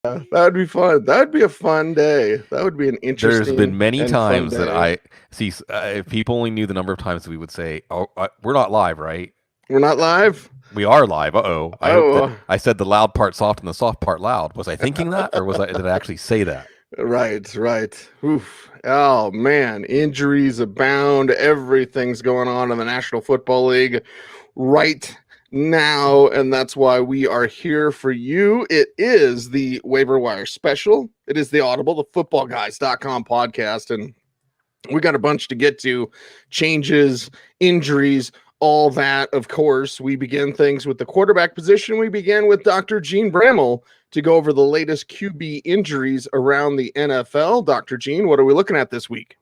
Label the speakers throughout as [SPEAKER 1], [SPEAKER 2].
[SPEAKER 1] That would be fun. That would be a fun day. That would be an
[SPEAKER 2] There's been
[SPEAKER 1] interesting
[SPEAKER 2] many
[SPEAKER 1] and fun
[SPEAKER 2] times that
[SPEAKER 1] day.
[SPEAKER 2] I see. If people only knew the number of times we would say, "Oh, we're not live, right?"
[SPEAKER 1] We're not live?
[SPEAKER 2] We are live. Uh-oh. I hope that
[SPEAKER 1] Oh,
[SPEAKER 2] I said the loud part soft and the soft part loud. Was I thinking that, or did I actually say that?
[SPEAKER 1] right. Oof. Oh, man. Injuries abound. Everything's going on in the National Football League right now. And that's why we are here for you. It is the Waiver Wire special. It is the Audible, the footballguys.com podcast. And we got a bunch to get to: changes, injuries, all that. Of course, we begin things with the quarterback position. We begin with Dr. Jene Bramel to go over the latest QB injuries around the NFL. Dr. Jene, what are we looking at this week?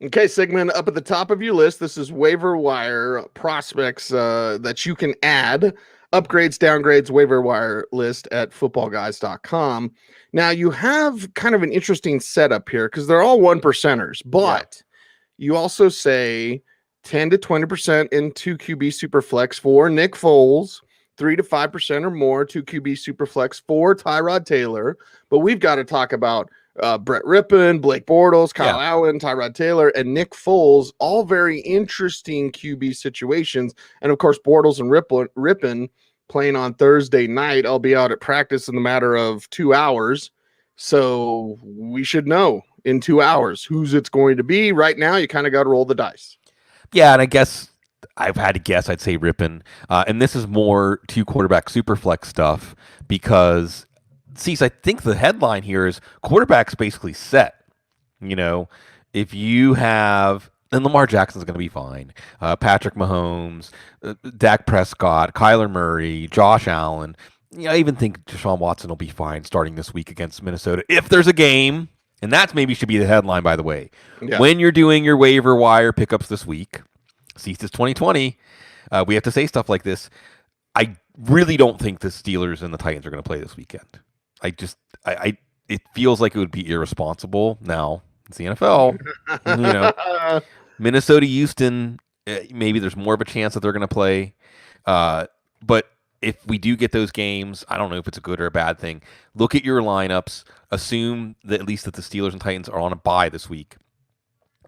[SPEAKER 1] Okay, Sigmund, up at the top of your list, this is waiver wire prospects that you can add. Upgrades, downgrades, waiver wire list at footballguys.com. Now, you have kind of an interesting setup here because they're all one percenters, but you also say 10 to 20% in 2 QB Superflex for Nick Foles, 3 to 5% or more 2 QB Superflex for Tyrod Taylor. But we've got to talk about Brett Rippon, Blake Bortles, Kyle Allen, Tyrod Taylor, and Nick Foles, all very interesting QB situations. And of course, Bortles and Rippon playing on Thursday night. I'll be out at practice in the matter of 2 hours. So we should know in 2 hours whose it's going to be. Right now, you kind of got to roll the dice.
[SPEAKER 2] Yeah, and I guess I've had to guess. I'd say Rippon. And this is more 2 quarterback super flex stuff because, I think the headline here is quarterback's basically set. You know, if you have, and Lamar Jackson's going to be fine. Patrick Mahomes, Dak Prescott, Kyler Murray, Josh Allen. I even think Deshaun Watson will be fine starting this week against Minnesota if there's a game. And that maybe should be the headline, by the way. Yeah. When you're doing your waiver wire pickups this week, it's 2020, we have to say stuff like this. I really don't think the Steelers and the Titans are going to play this weekend. It feels like it would be irresponsible. Now, it's the NFL. Minnesota, Houston, maybe there's more of a chance that they're going to play. But if we do get those games, I don't know if it's a good or a bad thing. Look at your lineups. Assume that at least that the Steelers and Titans are on a bye this week,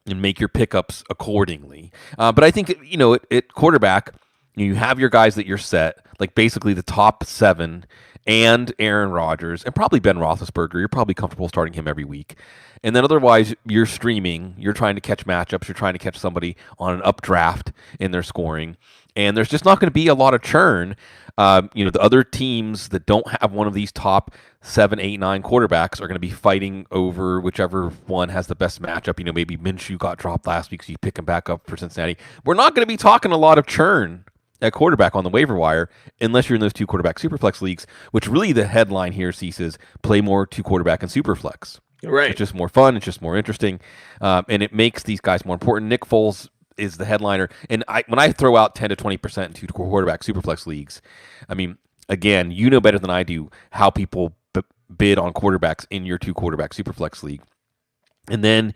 [SPEAKER 2] and make your pickups accordingly. But I think at quarterback, you have your guys that you're set, like basically the top 7, and Aaron Rodgers, and probably Ben Roethlisberger. You're probably comfortable starting him every week. And then otherwise, you're streaming. You're trying to catch matchups. You're trying to catch somebody on an updraft in their scoring. And there's just not going to be a lot of churn. The other teams that don't have one of these top 7, 8, 9 quarterbacks are going to be fighting over whichever one has the best matchup. Maybe Minshew got dropped last week, so you pick him back up for Cincinnati. We're not going to be talking a lot of churn at quarterback on the waiver wire unless you're in those 2 quarterback superflex leagues, which really the headline here ceases play more 2 quarterback and superflex.
[SPEAKER 1] Right.
[SPEAKER 2] It's just more fun. It's just more interesting. And it makes these guys more important. Nick Foles is the headliner. And when I throw out 10 to 20% in 2 quarterback superflex leagues, I mean, again, you know better than I do how people bid on quarterbacks in your 2 quarterback superflex league. And then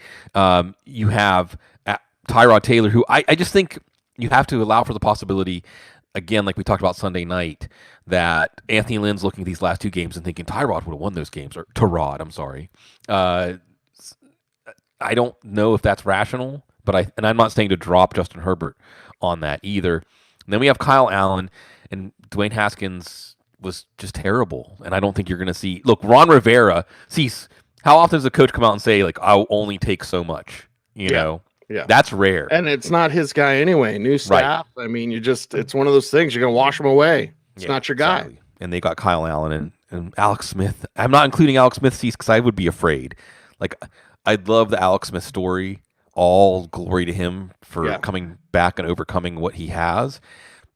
[SPEAKER 2] you have Tyrod Taylor, who I just think you have to allow for the possibility, again, like we talked about Sunday night, that Anthony Lynn's looking at these last 2 games and thinking Tyrod would have won those games, or Tyrod, I'm sorry. I don't know if that's rational, but I'm not saying to drop Justin Herbert on that either. And then we have Kyle Allen, and Dwayne Haskins was just terrible. And I don't think you're going to see. Look, Ron Rivera. How often does a coach come out and say, like, I'll only take so much? You know, that's rare.
[SPEAKER 1] And it's not his guy anyway. New staff. Right. I mean, it's one of those things. You're going to wash him away. It's not your guy.
[SPEAKER 2] Exactly. And they got Kyle Allen and Alex Smith. I'm not including Alex Smith because I would be afraid. Like, I'd love the Alex Smith story. All glory to him for coming back and overcoming what he has.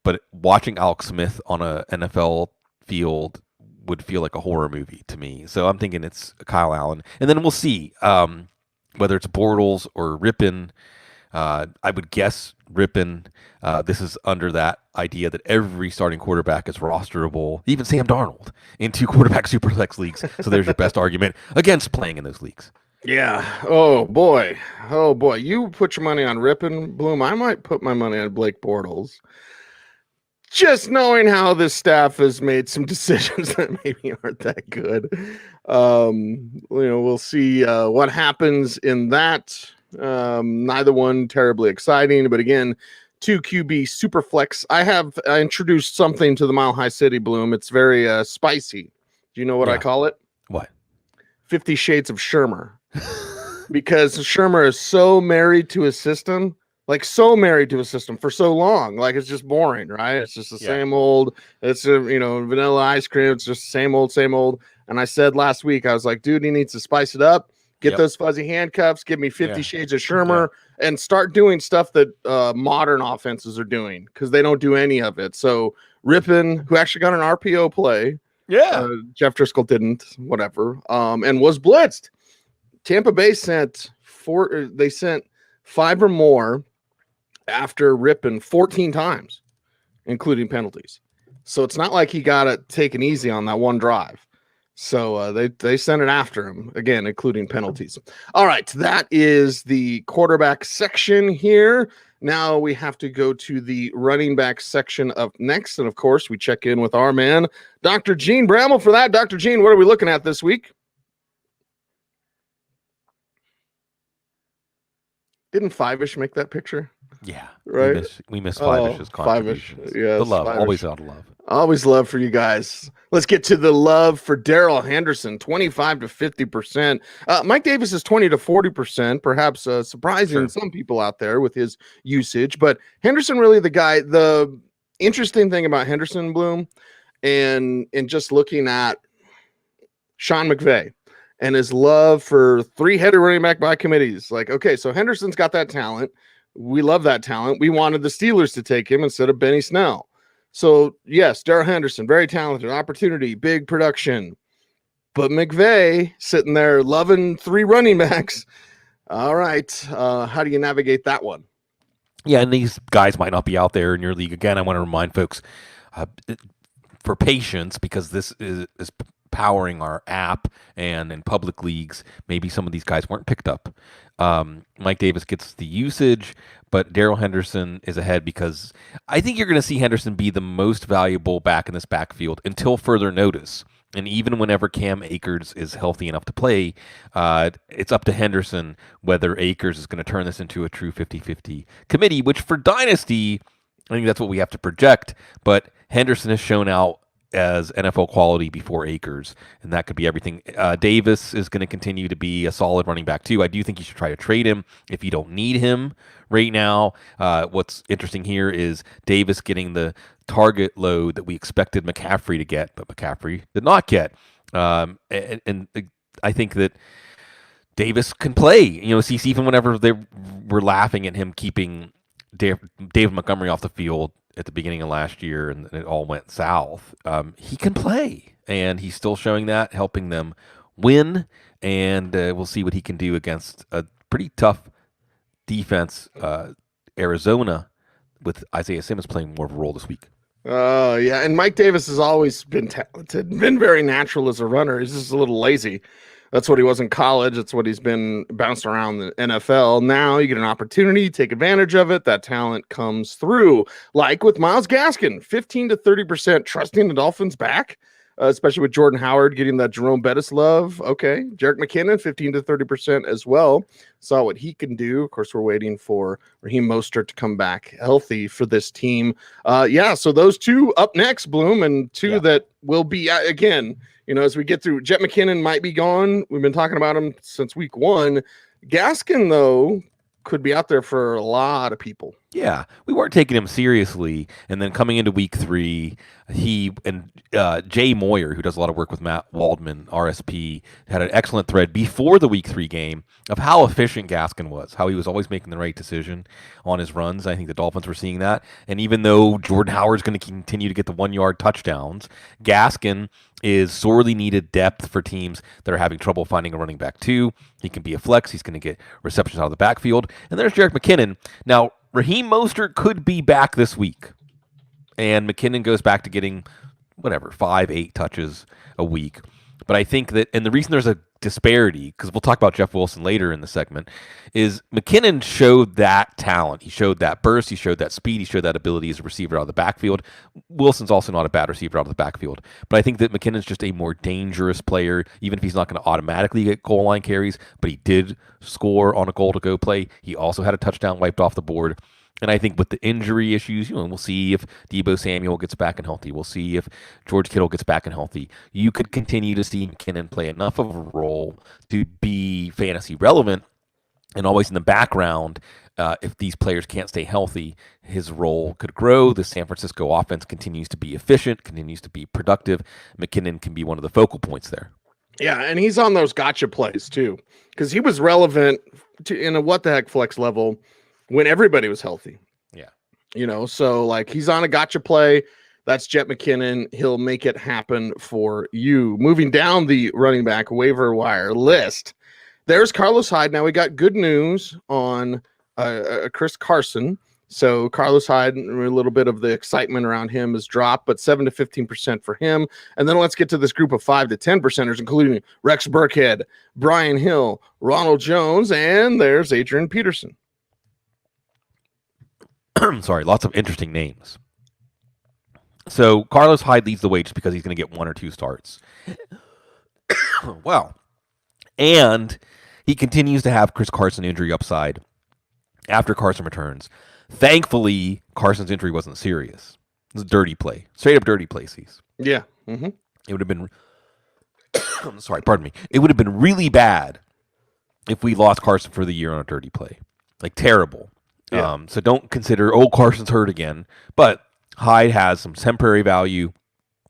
[SPEAKER 2] But watching Alex Smith on a NFL field would feel like a horror movie to me. So I'm thinking it's Kyle Allen. And then we'll see whether it's Bortles or Rippon. I would guess Rippon. This is under that idea that every starting quarterback is rosterable, even Sam Darnold, in 2 quarterback superflex leagues. So there's your best argument against playing in those leagues.
[SPEAKER 1] Yeah. Oh boy. You put your money on Rippon, Bloom. I might put my money on Blake Bortles. just knowing how this staff has made some decisions that maybe aren't that good. We'll see what happens in that. Neither one terribly exciting, but again, 2 QB super flex. I introduced something to the Mile High City, Bloom. It's very spicy. Do you know what I call it?
[SPEAKER 2] What?
[SPEAKER 1] 50 Shades of Shermer. Because Shermer is so married to his system. Like so married to a system for so long, like it's just boring, right? It's just the same old. It's vanilla ice cream. It's just same old, same old. And I said last week, I was like, dude, he needs to spice it up. Get those fuzzy handcuffs. Give me 50 Shades of Shermer, and start doing stuff that modern offenses are doing because they don't do any of it. So Rippon, who actually got an RPO play, Jeff Driscoll didn't, whatever, and was blitzed. Tampa Bay sent 5 or more after Rippon 14 times, including penalties. So it's not like he got it taken easy on that one drive. So they sent it after him, again, including penalties. All right, that is the quarterback section here. Now we have to go to the running back section up next. And, of course, we check in with our man, Dr. Jene Bramel, for that. Dr. Jene, what are we looking at this week? Didn't Five-ish make that picture?
[SPEAKER 2] Yeah,
[SPEAKER 1] right.
[SPEAKER 2] We miss Five-ish's contributions.
[SPEAKER 1] Yeah,
[SPEAKER 2] the love,
[SPEAKER 1] Five-ish.
[SPEAKER 2] always out of love.
[SPEAKER 1] Always love for you guys. Let's get to the love for Daryl Henderson, 25 to 50%. Mike Davis is 20 to 40%, perhaps surprising some people out there with his usage. But Henderson really the guy. The interesting thing about Henderson, Bloom, and just looking at Sean McVay and his love for 3-headed running back by committees. Like, okay, so Henderson's got that talent. We love that talent. We wanted the Steelers to take him instead of Benny Snell. So, yes, Daryl Henderson, very talented, opportunity, big production. But McVay sitting there loving 3 running backs. All right, how do you navigate that one?
[SPEAKER 2] Yeah, and these guys might not be out there in your league. Again, I want to remind folks for patience, because this is powering our app, and in public leagues, maybe some of these guys weren't picked up. Mike Davis gets the usage, but Daryl Henderson is ahead because I think you're going to see Henderson be the most valuable back in this backfield until further notice. And even whenever Cam Akers is healthy enough to play, it's up to Henderson whether Akers is going to turn this into a true 50-50 committee, which for Dynasty, I think that's what we have to project. But Henderson has shown out as NFL quality before Akers, and that could be everything. Davis is going to continue to be a solid running back too. I do think you should try to trade him if you don't need him right now. What's interesting here is Davis getting the target load that we expected McCaffrey to get, but McCaffrey did not get. And I think that Davis can play. Even whenever they were laughing at him keeping David Montgomery off the field at the beginning of last year and it all went south, he can play, and he's still showing that, helping them win, and we'll see what he can do against a pretty tough defense, Arizona, with Isaiah Simmons playing more of a role this week.
[SPEAKER 1] Yeah, and Mike Davis has always been talented, been very natural as a runner. He's just a little lazy. That's what he was in college. That's what he's been bounced around the NFL. Now you get an opportunity, take advantage of it. That talent comes through. Like with Myles Gaskin, 15 to 30% trusting the Dolphins back, especially with Jordan Howard getting that Jerome Bettis love. Okay. Jerick McKinnon, 15 to 30% as well. Saw what he can do. Of course, we're waiting for Raheem Mostert to come back healthy for this team. So those 2 up next, Bloom, and 2 that will be, again, as we get through, Jet McKinnon might be gone. We've been talking about him since week 1. Gaskin, though, could be out there for a lot of people.
[SPEAKER 2] Yeah, we weren't taking him seriously. And then coming into week 3, he and Jay Moyer, who does a lot of work with Matt Waldman, RSP, had an excellent thread before the week 3 game of how efficient Gaskin was, how he was always making the right decision on his runs. I think the Dolphins were seeing that. And even though Jordan Howard's going to continue to get the 1-yard touchdowns, Gaskin is sorely needed depth for teams that are having trouble finding a running back too. He can be a flex. He's going to get receptions out of the backfield. And there's Jerick McKinnon. Now, Raheem Mostert could be back this week, and McKinnon goes back to getting 5-8 touches a week. But I think that, and the reason there's a disparity, because we'll talk about Jeff Wilson later in the segment, is McKinnon showed that talent. He showed that burst. He showed that speed. He showed that ability as a receiver out of the backfield. Wilson's also not a bad receiver out of the backfield. But I think that McKinnon's just a more dangerous player, even if he's not going to automatically get goal line carries. But he did score on a goal-to-go play. He also had a touchdown wiped off the board. And I think with the injury issues, we'll see if Deebo Samuel gets back and healthy. We'll see if George Kittle gets back and healthy. You could continue to see McKinnon play enough of a role to be fantasy relevant, and always in the background. If these players can't stay healthy, his role could grow. The San Francisco offense continues to be efficient, continues to be productive. McKinnon can be one of the focal points there.
[SPEAKER 1] Yeah, and he's on those gotcha plays too, because he was relevant in a what the heck flex level when everybody was healthy.
[SPEAKER 2] Yeah.
[SPEAKER 1] So like he's on a gotcha play. That's Jet McKinnon. He'll make it happen for you. Moving down the running back waiver wire list, there's Carlos Hyde. Now we got good news on Chris Carson. So Carlos Hyde, a little bit of the excitement around him has dropped, but 7 to 15% for him. And then let's get to this group of 5 to 10%ers, including Rex Burkhead, Brian Hill, Ronald Jones, and there's Adrian Peterson.
[SPEAKER 2] Sorry, lots of interesting names. So Carlos Hyde leads the way just because he's going to get 1 or 2 starts. Wow. And he continues to have Chris Carson injury upside after Carson returns. Thankfully, Carson's injury wasn't serious. It was a dirty play. Straight up dirty play, Cease.
[SPEAKER 1] Yeah. Mm-hmm.
[SPEAKER 2] It would have been... sorry, pardon me. It would have been really bad if we lost Carson for the year on a dirty play. Like, terrible. Yeah. So don't consider, Carson's hurt again. But Hyde has some temporary value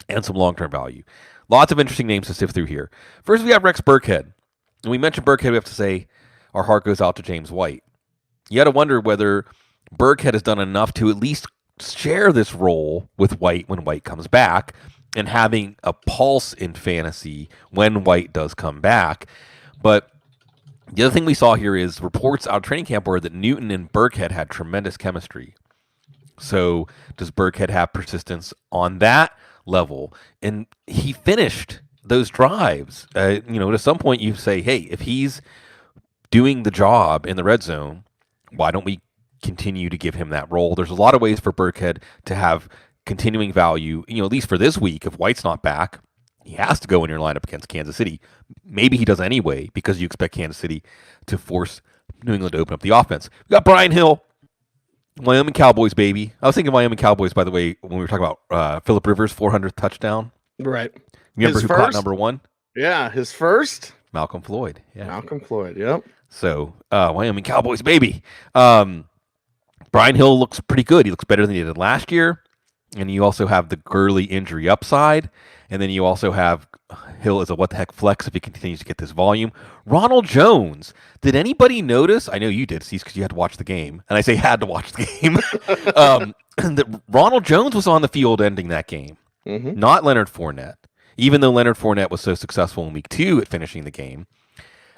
[SPEAKER 2] and some long-term value. Lots of interesting names to sift through here. First, we have Rex Burkhead. And we mentioned Burkhead, we have to say our heart goes out to James White. You got to wonder whether Burkhead has done enough to at least share this role with White when White comes back and having a pulse in fantasy when White does come back. But the other thing we saw here is reports out of training camp were that Newton and Burkhead had tremendous chemistry. So does Burkhead have persistence on that level? And he finished those drives. To some point you say, hey, if he's doing the job in the red zone, why don't we continue to give him that role? There's a lot of ways for Burkhead to have continuing value, at least for this week. If White's not back, he has to go in your lineup against Kansas City. Maybe he does anyway because you expect Kansas City to force New England to open up the offense. We got Brian Hill, Wyoming Cowboys, baby. I was thinking Wyoming Cowboys, by the way, when we were talking about Phillip Rivers' 400th touchdown.
[SPEAKER 1] Right.
[SPEAKER 2] Remember who caught number 1?
[SPEAKER 1] Yeah, his first?
[SPEAKER 2] Malcolm Floyd. Yeah.
[SPEAKER 1] Malcolm Floyd, yep.
[SPEAKER 2] So, Wyoming Cowboys, baby. Brian Hill looks pretty good. He looks better than he did last year. And you also have the Gurley injury upside. And then you also have Hill as a what-the-heck flex if he continues to get this volume. Ronald Jones. Did anybody notice? I know you did, Cease, because you had to watch the game. And I say had to watch the game. That Ronald Jones was on the field ending that game. Mm-hmm. Not Leonard Fournette. Even though Leonard Fournette was so successful in week 2 at finishing the game.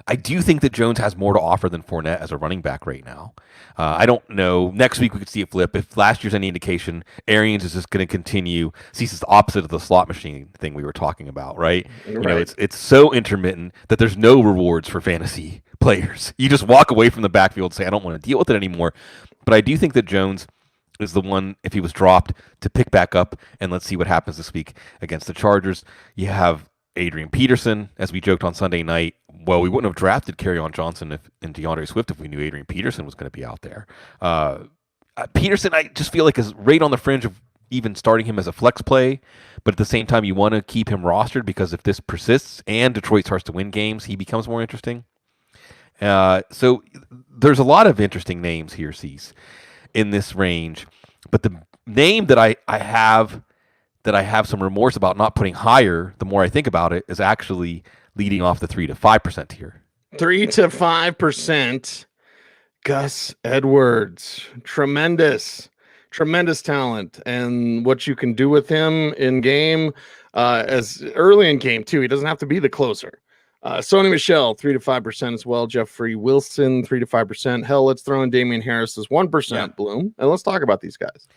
[SPEAKER 2] I do think that Jones has more to offer than Fournette as a running back right now. I don't know. Next week we could see a flip. If last year's any indication, Arians is just going to continue. See, it's the opposite of the slot machine thing we were talking about, right?
[SPEAKER 1] Right.
[SPEAKER 2] It's so intermittent that there's no rewards for fantasy players. You just walk away from the backfield and say, I don't want to deal with it anymore. But I do think that Jones is the one, if he was dropped, to pick back up, and let's see what happens this week against the Chargers. You have Adrian Peterson, as we joked on Sunday night. Well, we wouldn't have drafted Kerryon Johnson and DeAndre Swift if we knew Adrian Peterson was going to be out there. Peterson, I just feel like is right on the fringe of even starting him as a flex play, but at the same time, you want to keep him rostered because if this persists and Detroit starts to win games, he becomes more interesting. So there's a lot of interesting names here, Cease, in this range. But the name that I have some remorse about not putting higher, the more I think about it, is actually leading off the 3 to 5% tier.
[SPEAKER 1] 3 to 5%. Gus Edwards. Tremendous talent. And what you can do with him in game, as early in game too. He doesn't have to be the closer. Sony Michel, 3 to 5% as well. Jeffrey Wilson, 3 to 5%. Hell, let's throw in Damian Harris as 1%. Yeah. Bloom. And let's talk about these guys.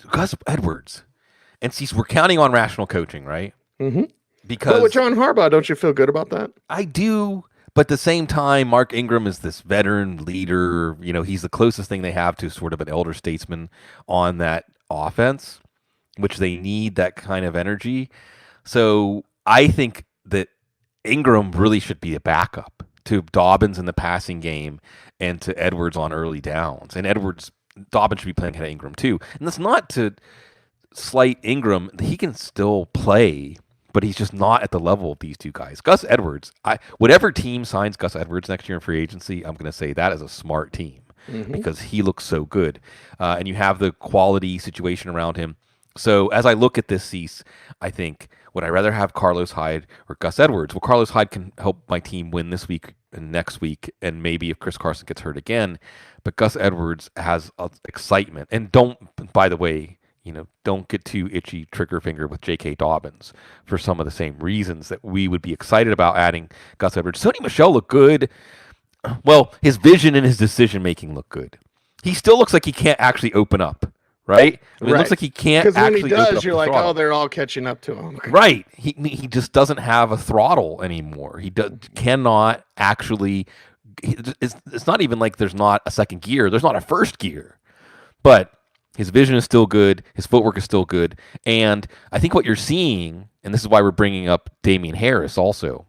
[SPEAKER 2] Gus Edwards. And see, we're counting on rational coaching, right?
[SPEAKER 1] Mm-hmm.
[SPEAKER 2] Because
[SPEAKER 1] with John Harbaugh, don't you feel good about that?
[SPEAKER 2] I do, but at the same time, Mark Ingram is this veteran leader. He's the closest thing they have to sort of an elder statesman on that offense, which they need that kind of energy. So I think that Ingram really should be a backup to Dobbins in the passing game and to Edwards on early downs. And Dobbins should be playing ahead of Ingram too. And that's not to slight Ingram. He can still play, but he's just not at the level of these two guys. Gus Edwards, whatever team signs Gus Edwards next year in free agency, I'm going to say that is a smart team because he looks so good. And you have the quality situation around him. So as I look at this, Cease, I think, would I rather have Carlos Hyde or Gus Edwards? Well, Carlos Hyde can help my team win this week and next week, and maybe if Chris Carson gets hurt again. But Gus Edwards has excitement. And by the way, don't get too itchy trigger finger with J.K. Dobbins for some of the same reasons that we would be excited about adding Gus Edwards. Sony Michel looked good. Well, his vision and his decision-making look good. He still looks like he can't actually open up. Right? It looks like he can't actually.
[SPEAKER 1] Because when he does, you're like, oh, they're all catching up to him.
[SPEAKER 2] Right. He just doesn't have a throttle anymore. He cannot actually. It's not even like there's not a second gear. There's not a first gear. But his vision is still good. His footwork is still good. And I think what you're seeing, and this is why we're bringing up Damian Harris also,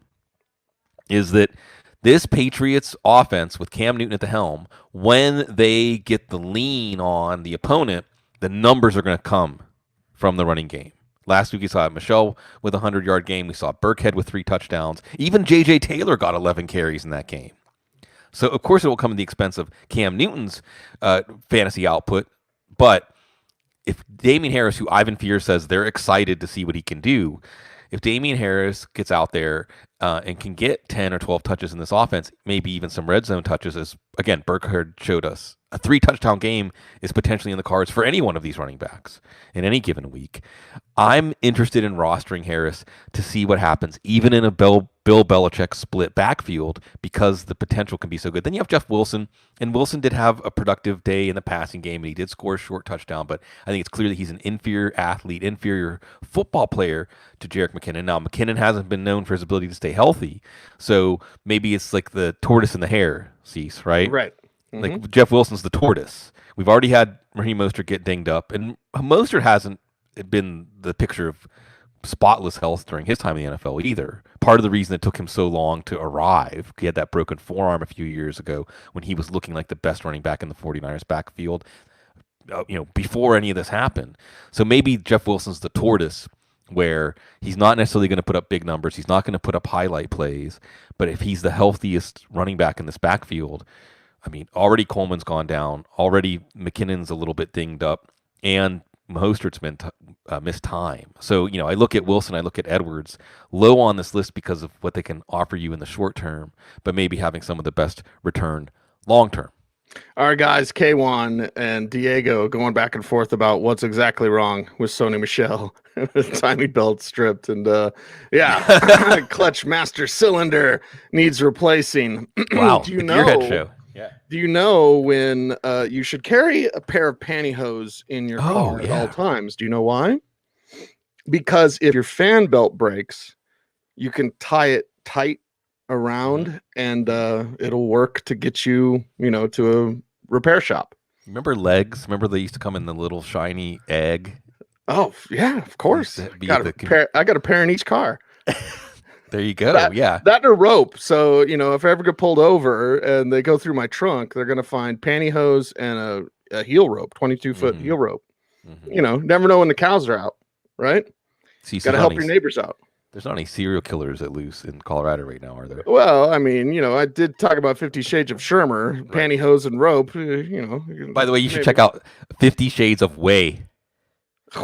[SPEAKER 2] is that this Patriots offense with Cam Newton at the helm, when they get the lean on the opponent, the numbers are going to come from the running game. Last week we saw Michel with a 100-yard game. We saw Burkhead with 3 touchdowns. Even J.J. Taylor got 11 carries in that game. So, of course, it will come at the expense of Cam Newton's fantasy output. But if Damian Harris, who Ivan Fear says they're excited to see what he can do, if Damian Harris gets out there and can get 10 or 12 touches in this offense, maybe even some red zone touches, as, again, Burkhead showed us, a 3-touchdown game is potentially in the cards for any one of these running backs in any given week. I'm interested in rostering Harris to see what happens, even in a Bill Belichick split backfield, because the potential can be so good. Then you have Jeff Wilson, and Wilson did have a productive day in the passing game, and he did score a short touchdown, but I think it's clear that he's an inferior athlete, inferior football player to Jerick McKinnon. Now, McKinnon hasn't been known for his ability to stay healthy, so maybe it's like the tortoise and the hare, Cease, right?
[SPEAKER 1] Right.
[SPEAKER 2] Like Jeff Wilson's the tortoise. We've already had Raheem Mostert get dinged up, and Mostert hasn't been the picture of spotless health during his time in the NFL either. Part of the reason it took him so long to arrive, he had that broken forearm a few years ago when he was looking like the best running back in the 49ers backfield, before any of this happened. So maybe Jeff Wilson's the tortoise, where he's not necessarily going to put up big numbers. He's not going to put up highlight plays, but if he's the healthiest running back in this backfield, I mean, already Coleman's gone down. Already McKinnon's a little bit dinged up, and Mostert's missed time. So, I look at Wilson, I look at Edwards, low on this list because of what they can offer you in the short term, but maybe having some of the best return long term.
[SPEAKER 1] All right, guys, K1 and Diego going back and forth about what's exactly wrong with Sony Michel. Tiny belt stripped, and clutch master cylinder needs replacing.
[SPEAKER 2] Wow,
[SPEAKER 1] do you
[SPEAKER 2] the
[SPEAKER 1] know?
[SPEAKER 2] Gearhead show. Yeah.
[SPEAKER 1] Do you know when you should carry a pair of pantyhose in your car at all times? Do you know why? Because if your fan belt breaks, you can tie it tight around, and it'll work to get you, to a repair shop.
[SPEAKER 2] Remember legs? Remember they used to come in the little shiny egg?
[SPEAKER 1] Oh, yeah, of course. I got a pair in each car.
[SPEAKER 2] There you go.
[SPEAKER 1] That and a rope. So, if I ever get pulled over and they go through my trunk, they're going to find pantyhose and a heel rope, 22-foot heel rope. Never know when the cows are out, right? Got to help your neighbors out.
[SPEAKER 2] There's not any serial killers at loose in Colorado right now, are there?
[SPEAKER 1] Well, I mean, I did talk about 50 Shades of Shermer, right. Pantyhose and rope,
[SPEAKER 2] By the way, you should check out 50 Shades of Way.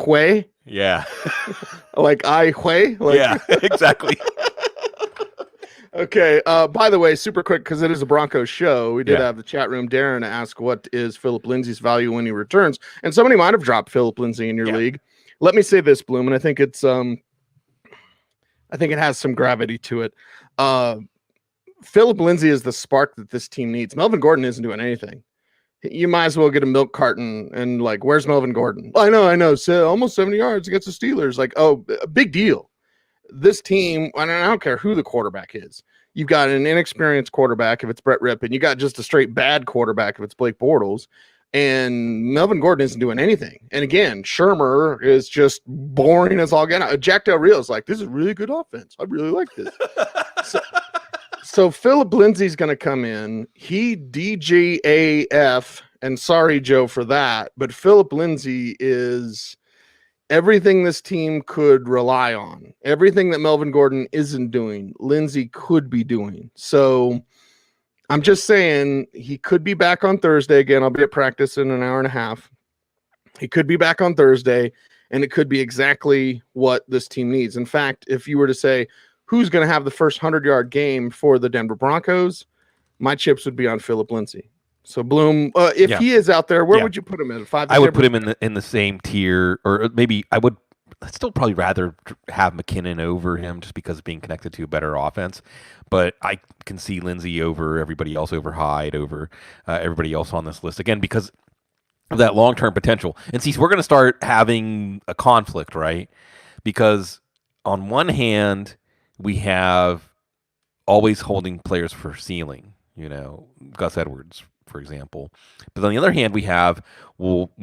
[SPEAKER 1] Way?
[SPEAKER 2] Yeah.
[SPEAKER 1] Like I Way?
[SPEAKER 2] Yeah, exactly.
[SPEAKER 1] Okay. By the way, super quick, because it is a Broncos show, we did have the chat room. Darren ask, what is Philip Lindsay's value when he returns? And somebody might have dropped Philip Lindsay in your league. Let me say this, Bloom, and I think it's I think it has some gravity to it. Philip Lindsay is the spark that this team needs. Melvin Gordon isn't doing anything. You might as well get a milk carton and where's Melvin Gordon? I know. So almost 70 yards against the Steelers. A big deal. this team, and I don't care who the quarterback is. You've got an inexperienced quarterback if it's Brett Rippon. You got just a straight bad quarterback if it's Blake Bortles. And Melvin Gordon isn't doing anything. And again, Shermer is just boring as all get out. Jack Del Rio is like, this is really good offense. I really like this. So Philip Lindsay's going to come in. He DGAF, and sorry, Joe, for that, but Philip Lindsay is everything this team could rely on. Everything that Melvin Gordon isn't doing, Lindsay could be doing. So I'm just saying he could be back on Thursday. Again, I'll be at practice in an hour and a half. He could be back on Thursday, and it could be exactly what this team needs. In fact, if you were to say, who's going to have the first 100-yard game for the Denver Broncos, my chips would be on Philip Lindsay. So Bloom, if he is out there, where would you put him in?
[SPEAKER 2] I would put him in the same tier, or maybe I would still probably rather have McKinnon over him just because of being connected to a better offense. But I can see Lindsay over everybody else, over Hyde, over everybody else on this list, again, because of that long-term potential. And see, we're going to start having a conflict, right? Because on one hand, we have always holding players for ceiling, Gus Edwards, for example. But on the other hand, we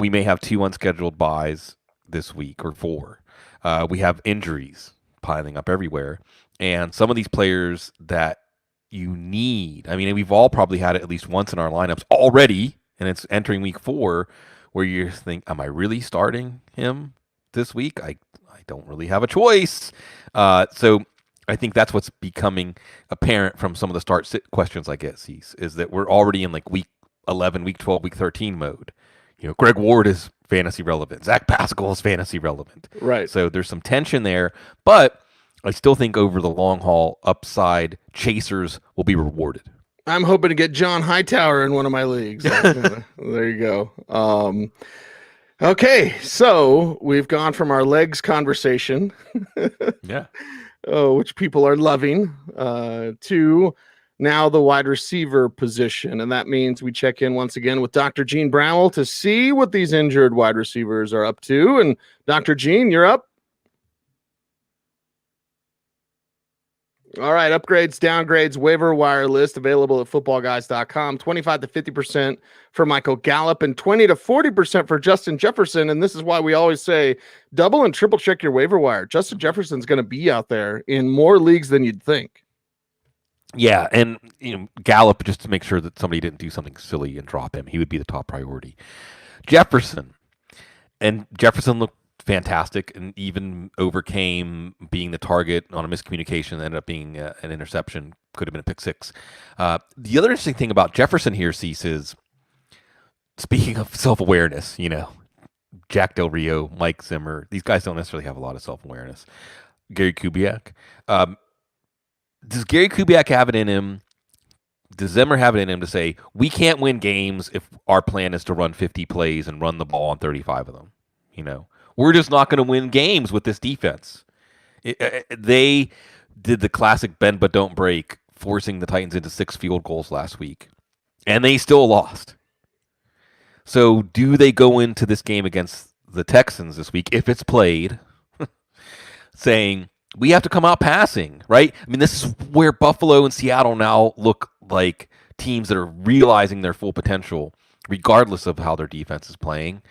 [SPEAKER 2] may have 2 unscheduled buys this week, or 4. We have injuries piling up everywhere. And some of these players that you need, I mean, we've all probably had it at least once in our lineups already, and it's entering week 4, where you think, am I really starting him this week? I don't really have a choice. So I think that's what's becoming apparent from some of the start-sit questions I get, is that we're already in like week 11, week 12, week 13 mode. Greg Ward is fantasy relevant. Zach Pascal is fantasy relevant.
[SPEAKER 1] Right.
[SPEAKER 2] So there's some tension there, but I still think over the long haul, upside chasers will be rewarded.
[SPEAKER 1] I'm hoping to get John Hightower in one of my leagues. There you go. Okay, so we've gone from our legs conversation, which people are loving, to now the wide receiver position. And that means we check in once again with Dr. Jene Bramel to see what these injured wide receivers are up to. And Dr. Jene, you're up. All right, upgrades, downgrades, waiver wire list available at footballguys.com. 25 to 50% for Michael Gallup and 20 to 40% for Justin Jefferson. And this is why we always say double and triple check your waiver wire. Justin Jefferson's going to be out there in more leagues than you'd think.
[SPEAKER 2] Yeah, and Gallup, just to make sure that somebody didn't do something silly and drop him, he would be the top priority. Jefferson looked fantastic and even overcame being the target on a miscommunication that ended up being an interception. Could have been a pick 6. The other interesting thing about Jefferson here, Cease, is speaking of self-awareness, Jack Del Rio, Mike Zimmer, these guys don't necessarily have a lot of self-awareness. Gary Kubiak. Does Gary Kubiak have it in him? Does Zimmer have it in him to say, we can't win games if our plan is to run 50 plays and run the ball on 35 of them? We're just not going to win games with this defense. They did the classic bend but don't break, forcing the Titans into 6 field goals last week, and they still lost. So do they go into this game against the Texans this week, if it's played, saying, we have to come out passing, right? I mean, this is where Buffalo and Seattle now look like teams that are realizing their full potential, regardless of how their defense is playing,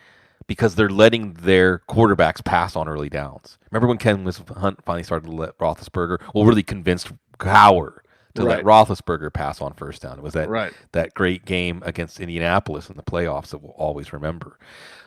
[SPEAKER 2] because they're letting their quarterbacks pass on early downs. Remember when Ken Hunt finally started to let Roethlisberger, really convinced Cowher to let Roethlisberger pass on first down. It was that great game against Indianapolis in the playoffs that we'll always remember.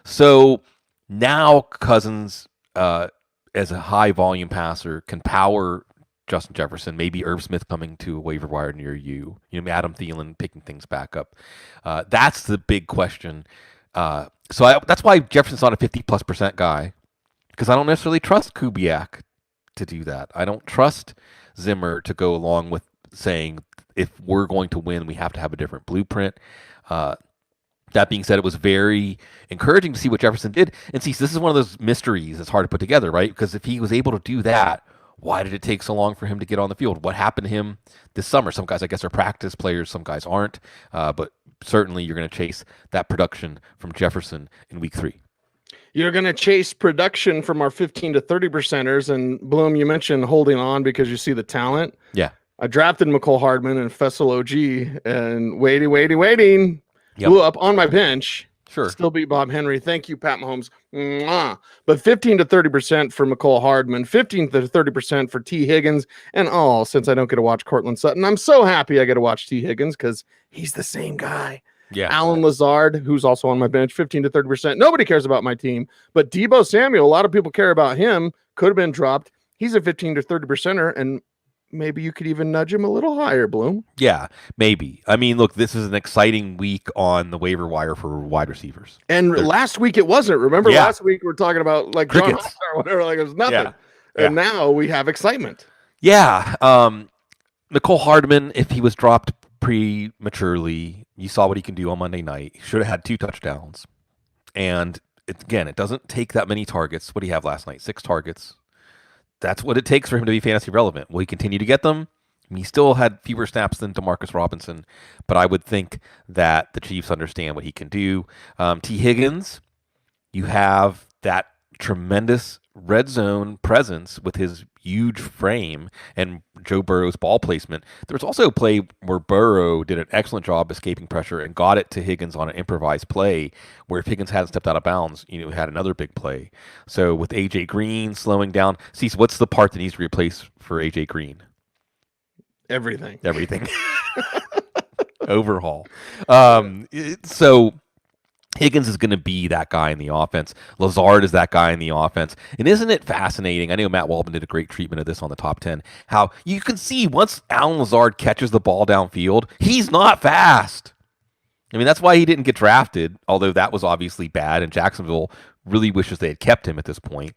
[SPEAKER 2] So now Cousins, as a high-volume passer, can power Justin Jefferson, maybe Irv Smith coming to a waiver wire near you, Adam Thielen picking things back up. That's the big question. That's why Jefferson's not a 50+% guy, because I don't necessarily trust Kubiak to do that. I don't trust Zimmer to go along with saying, if we're going to win, we have to have a different blueprint. That being said, it was very encouraging to see what Jefferson did. And see, this is one of those mysteries that's hard to put together, right? Because if he was able to do that, why did it take so long for him to get on the field? What happened to him this summer? Some guys, I guess, are practice players. Some guys aren't. But certainly you're going to chase that production from Jefferson in week 3.
[SPEAKER 1] You're going to chase production from our 15 to 30 percenters. And Bloom, you mentioned holding on because you see the talent.
[SPEAKER 2] Yeah.
[SPEAKER 1] I drafted Nicole Hardman and Fessel OG and waiting.
[SPEAKER 2] Yep.
[SPEAKER 1] Blew up on my bench.
[SPEAKER 2] Sure.
[SPEAKER 1] Still beat Bob Henry. Thank you, Pat Mahomes. Mwah. But 15 to 30% for Nicole Hardman, 15 to 30% for T. Higgins. And since I don't get to watch Cortland Sutton, I'm so happy I get to watch T. Higgins because he's the same guy.
[SPEAKER 2] Yeah.
[SPEAKER 1] Alan Lazard, who's also on my bench, 15 to 30%. Nobody cares about my team. But Deebo Samuel, a lot of people care about him. Could have been dropped. He's a 15 to 30%er, and maybe you could even nudge him a little higher, Bloom.
[SPEAKER 2] Yeah, maybe. I mean, look, this is an exciting week on the waiver wire for wide receivers.
[SPEAKER 1] And last week it wasn't. Remember last week we were talking about like
[SPEAKER 2] crickets
[SPEAKER 1] John or whatever, like it was nothing.
[SPEAKER 2] Yeah.
[SPEAKER 1] And now we have excitement.
[SPEAKER 2] Yeah. Nicole Hardman, if he was dropped prematurely, you saw what he can do on Monday night. He should have had 2 touchdowns. And it doesn't take that many targets. What did he have last night? 6 targets. That's what it takes for him to be fantasy relevant. Will he continue to get them? He still had fewer snaps than DeMarcus Robinson, but I would think that the Chiefs understand what he can do. T. Higgins, you have that tremendous red zone presence with his huge frame and Joe Burrow's ball placement. There was also a play where Burrow did an excellent job escaping pressure and got it to Higgins on an improvised play where if Higgins hadn't stepped out of bounds, had another big play. So with A.J. Green slowing down, Cecil, what's the part that needs to be replaced for A.J. Green?
[SPEAKER 1] Everything.
[SPEAKER 2] Overhaul. So Higgins is going to be that guy in the offense. Lazard is that guy in the offense. And isn't it fascinating? I know Matt Waldman did a great treatment of this on the top 10. How you can see once Alan Lazard catches the ball downfield, he's not fast. I mean, that's why he didn't get drafted, although that was obviously bad. And Jacksonville really wishes they had kept him at this point.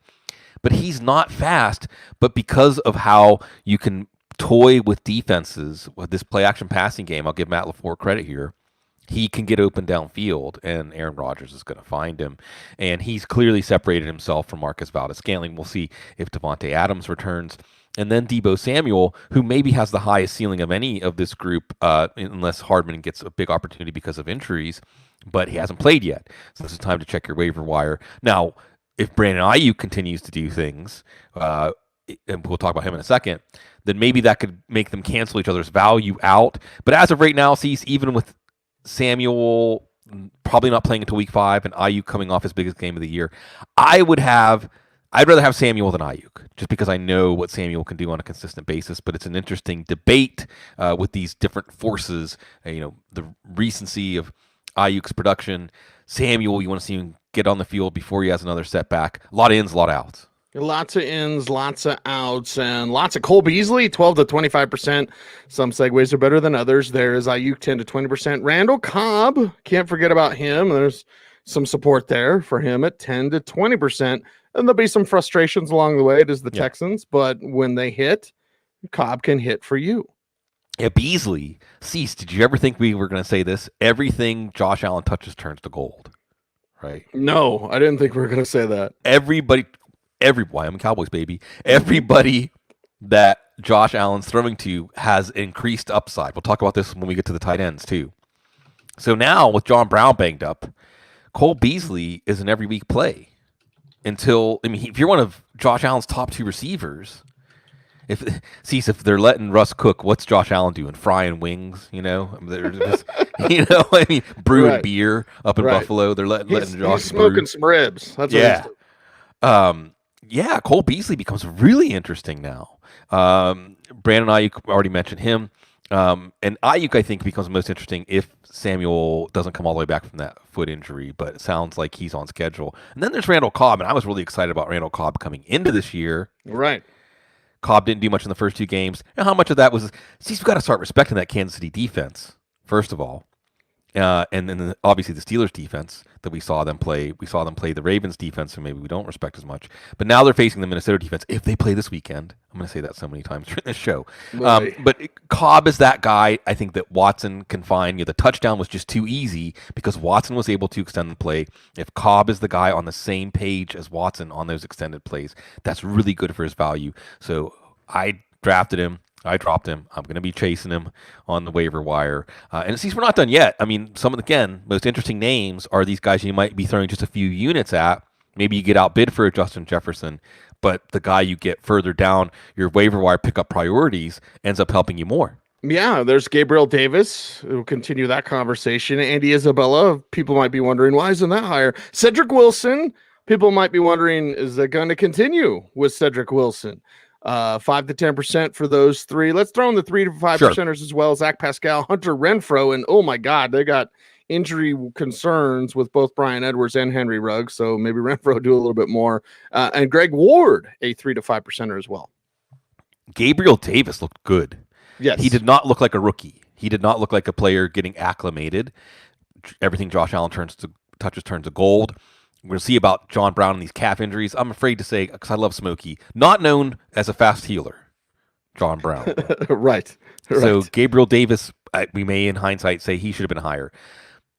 [SPEAKER 2] But he's not fast. But because of how you can toy with defenses with this play action passing game, I'll give Matt LaFleur credit here. He can get open downfield, and Aaron Rodgers is going to find him. And he's clearly separated himself from Marcus Valdes-Scantling. We'll see if Devontae Adams returns. And then Deebo Samuel, who maybe has the highest ceiling of any of this group, unless Hardman gets a big opportunity because of injuries, but he hasn't played yet. So this is time to check your waiver wire. Now, if Brandon Ayuk continues to do things, and we'll talk about him in a second, then maybe that could make them cancel each other's value out. But as of right now, Cease, even with Samuel probably not playing until week 5 and Ayuk coming off his biggest game of the year, I'd rather have Samuel than Ayuk just because I know what Samuel can do on a consistent basis. But it's an interesting debate with these different forces. The recency of Ayuk's production. Samuel, you want to see him get on the field before he has another setback. A lot of ins, a lot of outs.
[SPEAKER 1] Lots of ins, lots of outs, and lots of Cole Beasley, 12 to 25%. Some segues are better than others. There is Ayuk, 10 to 20%. Randall Cobb, can't forget about him. There's some support there for him at 10 to 20%. And there'll be some frustrations along the way. It is the Texans, but when they hit, Cobb can hit for you.
[SPEAKER 2] Yeah, Beasley, Cease, did you ever think we were going to say this? Everything Josh Allen touches turns to gold, right?
[SPEAKER 1] No, I didn't think we were going to say that.
[SPEAKER 2] Every Wyoming Cowboys, baby. Everybody that Josh Allen's throwing to has increased upside. We'll talk about this when we get to the tight ends, too. So now, with John Brown banged up, Cole Beasley is an every week play. If you're one of Josh Allen's top 2 receivers, if they're letting Russ cook, what's Josh Allen doing? Frying wings, They're just, brewing beer up in Buffalo. They're letting Josh
[SPEAKER 1] smoking some ribs. That's what
[SPEAKER 2] he's Cole Beasley becomes really interesting now. Brandon Ayuk, already mentioned him. And Ayuk, I think, becomes most interesting if Samuel doesn't come all the way back from that foot injury, but it sounds like he's on schedule. And then there's Randall Cobb, and I was really excited about Randall Cobb coming into this year.
[SPEAKER 1] Right.
[SPEAKER 2] Cobb didn't do much in the first 2 games. And how much of that was, we've got to start respecting that Kansas City defense, first of all. And then obviously the Steelers defense that we saw them play. We saw them play the Ravens defense, who maybe we don't respect as much. But now they're facing the Minnesota defense if they play this weekend. I'm going to say that so many times during this show.
[SPEAKER 1] Right.
[SPEAKER 2] But Cobb is that guy, I think, that Watson can find. The touchdown was just too easy because Watson was able to extend the play. If Cobb is the guy on the same page as Watson on those extended plays, that's really good for his value. So I drafted him. I dropped him. I'm going to be chasing him on the waiver wire. And since we're not done yet, most interesting names are these guys you might be throwing just a few units at. Maybe you get outbid for a Justin Jefferson, but the guy you get further down your waiver wire pickup priorities ends up helping you more.
[SPEAKER 1] Yeah, there's Gabriel Davis. We'll continue that conversation. Andy Isabella. People might be wondering, why isn't that higher? Cedric Wilson. People might be wondering, is that going to continue with Cedric Wilson? 5 to 10% for those three. Let's throw in the 3 to 5%ers as well. Zach Pascal, Hunter Renfro, and oh my God, they got injury concerns with both Bryan Edwards and Henry Ruggs. So maybe Renfro do a little bit more. And Greg Ward, a 3 to 5%er as well.
[SPEAKER 2] Gabriel Davis looked good.
[SPEAKER 1] Yes.
[SPEAKER 2] He did not look like a rookie. He did not look like a player getting acclimated. Everything Josh Allen touches turns to gold. We're going to see about John Brown and these calf injuries. I'm afraid to say, because I love Smokey, not known as a fast healer, John Brown.
[SPEAKER 1] Right.
[SPEAKER 2] So Gabriel Davis, we may in hindsight say he should have been higher.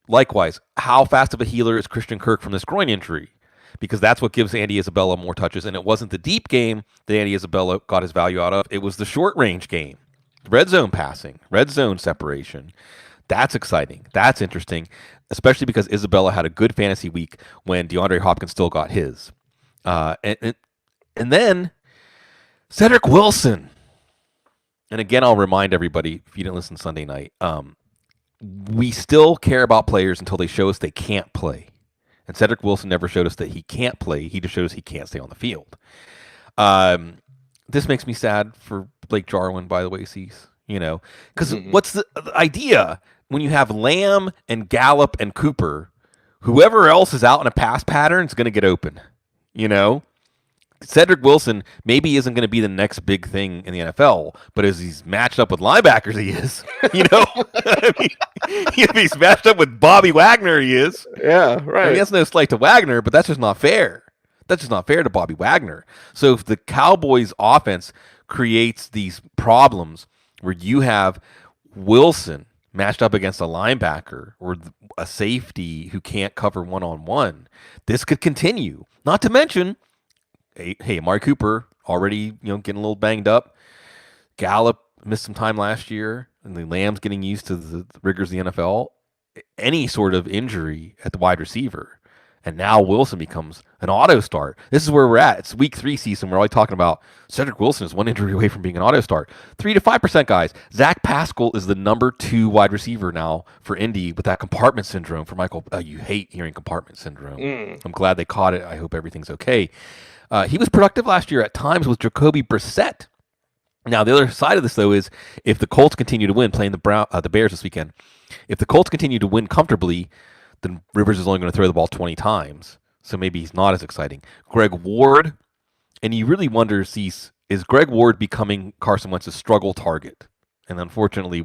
[SPEAKER 2] Likewise, how fast of a healer is Christian Kirk from this groin injury? Because that's what gives Andy Isabella more touches. And it wasn't the deep game that Andy Isabella got his value out of. It was the short range game. Red zone passing, red zone separation. That's exciting. That's interesting, especially because Isabella had a good fantasy week when DeAndre Hopkins still got his. And then Cedric Wilson. And again, I'll remind everybody, if you didn't listen Sunday night, we still care about players until they show us they can't play. And Cedric Wilson never showed us that he can't play. He just showed us he can't stay on the field. This makes me sad for Blake Jarwin, by the way, Cease. Because what's the idea when you have Lamb and Gallup and Cooper? Whoever else is out in a pass pattern is going to get open. Cedric Wilson maybe isn't going to be the next big thing in the NFL, but as he's matched up with linebackers, he is. I mean, if he's matched up with Bobby Wagner, he is.
[SPEAKER 1] Yeah, right.
[SPEAKER 2] I mean, that's no slight to Wagner, but that's just not fair. That's just not fair to Bobby Wagner. So if the Cowboys offense creates these problems where you have Wilson matched up against a linebacker or a safety who can't cover one-on-one, this could continue. Not to mention, hey, Amari Cooper already getting a little banged up. Gallup missed some time last year, and the Lamb's getting used to the rigors of the NFL. Any sort of injury at the wide receiver. And now Wilson becomes an auto start. This is where we're at. It's week 3 season. We're already talking about Cedric Wilson is one injury away from being an auto start. 3 to 5%, guys. Zach Pascal is the number 2 wide receiver now for Indy with that compartment syndrome. For Michael, you hate hearing compartment syndrome. I'm glad they caught it. I hope everything's okay. He was productive last year at times with Jacoby Brissett. Now, the other side of this, though, is if the Colts continue to win, playing the Bears this weekend, if the Colts continue to win comfortably, then Rivers is only going to throw the ball 20 times. So maybe he's not as exciting. Greg Ward, and you really wonder, is Greg Ward becoming Carson Wentz's struggle target? And unfortunately,